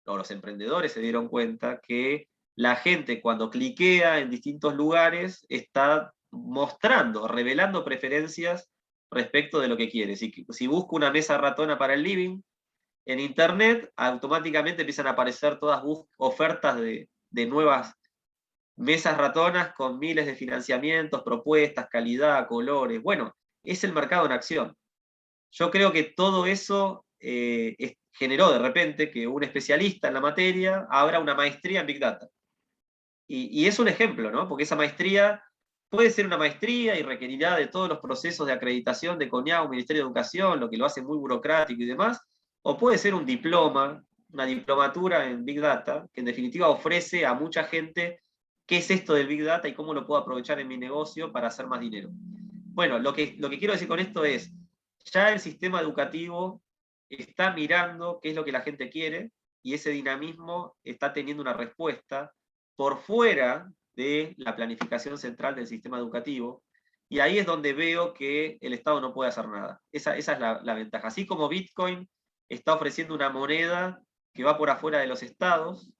o los emprendedores se dieron cuenta, que la gente cuando cliquea en distintos lugares está mostrando, revelando preferencias respecto de lo que quiere. Si busco una mesa ratona para el living, en Internet, automáticamente empiezan a aparecer todas ofertas de nuevas mesas ratonas con miles de financiamientos, propuestas, calidad, colores. Bueno, es el mercado en acción. Yo creo que todo eso generó de repente que un especialista en la materia abra una maestría en Big Data. Y es un ejemplo, ¿no? Porque esa maestría puede ser una maestría y requerirá de todos los procesos de acreditación de CONIAU, Ministerio de Educación, lo que lo hace muy burocrático y demás, o puede ser un diploma, una diplomatura en Big Data, que en definitiva ofrece a mucha gente qué es esto del Big Data y cómo lo puedo aprovechar en mi negocio para hacer más dinero. Bueno, lo que quiero decir con esto es, ya el sistema educativo está mirando qué es lo que la gente quiere y ese dinamismo está teniendo una respuesta por fuera de la planificación central del sistema educativo, y ahí es donde veo que el Estado no puede hacer nada. Esa es la ventaja. Así como Bitcoin está ofreciendo una moneda que va por afuera de los estados,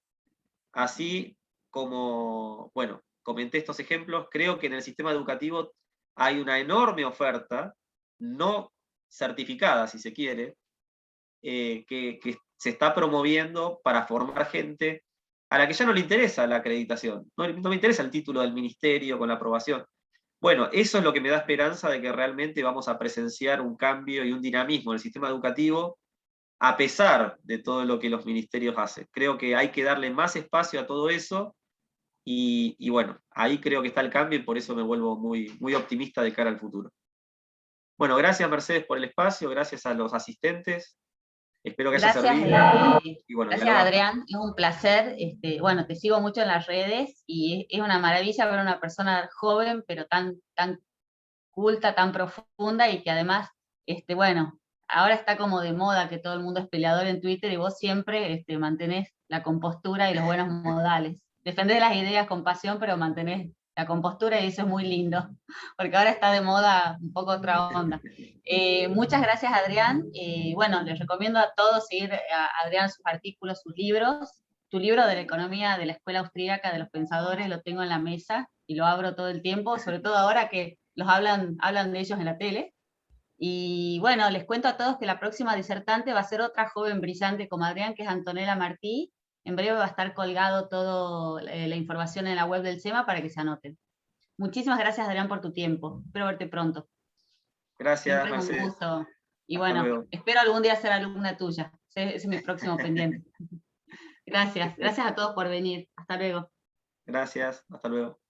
así como, bueno, comenté estos ejemplos, creo que en el sistema educativo hay una enorme oferta, no certificada, si se quiere, que se está promoviendo para formar gente a la que ya no le interesa la acreditación, no me interesa el título del ministerio con la aprobación. Bueno, eso es lo que me da esperanza de que realmente vamos a presenciar un cambio y un dinamismo en el sistema educativo, a pesar de todo lo que los ministerios hacen. Creo que hay que darle más espacio a todo eso, y bueno, ahí creo que está el cambio y por eso me vuelvo muy, muy optimista de cara al futuro. Bueno, gracias Mercedes por el espacio, gracias a los asistentes, espero que haya Gracias, servido. Y bueno, gracias dialogamos. Adrián, es un placer. Bueno, te sigo mucho en las redes y es una maravilla ver a una persona joven, pero tan culta, tan profunda y que además, bueno, ahora está como de moda que todo el mundo es peleador en Twitter y vos siempre mantenés la compostura y los buenos modales. Defendés las ideas con pasión, pero mantenés la compostura y eso es muy lindo, porque ahora está de moda un poco otra onda. Muchas gracias, Adrián. Bueno, les recomiendo a todos seguir a Adrián sus artículos, sus libros. Tu libro de la economía de la Escuela Austríaca de los Pensadores lo tengo en la mesa y lo abro todo el tiempo, sobre todo ahora que los hablan de ellos en la tele. Y bueno, les cuento a todos que la próxima disertante va a ser otra joven brillante como Adrián, que es Antonella Martí. En breve va a estar colgado toda la información en la web del SEMA para que se anoten. Muchísimas gracias, Adrián, por tu tiempo. Espero verte pronto. Gracias, Siempre Mercedes. un gusto. Y Hasta bueno, luego. espero algún día ser alumna tuya. Ese es mi próximo pendiente. Gracias a todos por venir. Hasta luego. Gracias, hasta luego.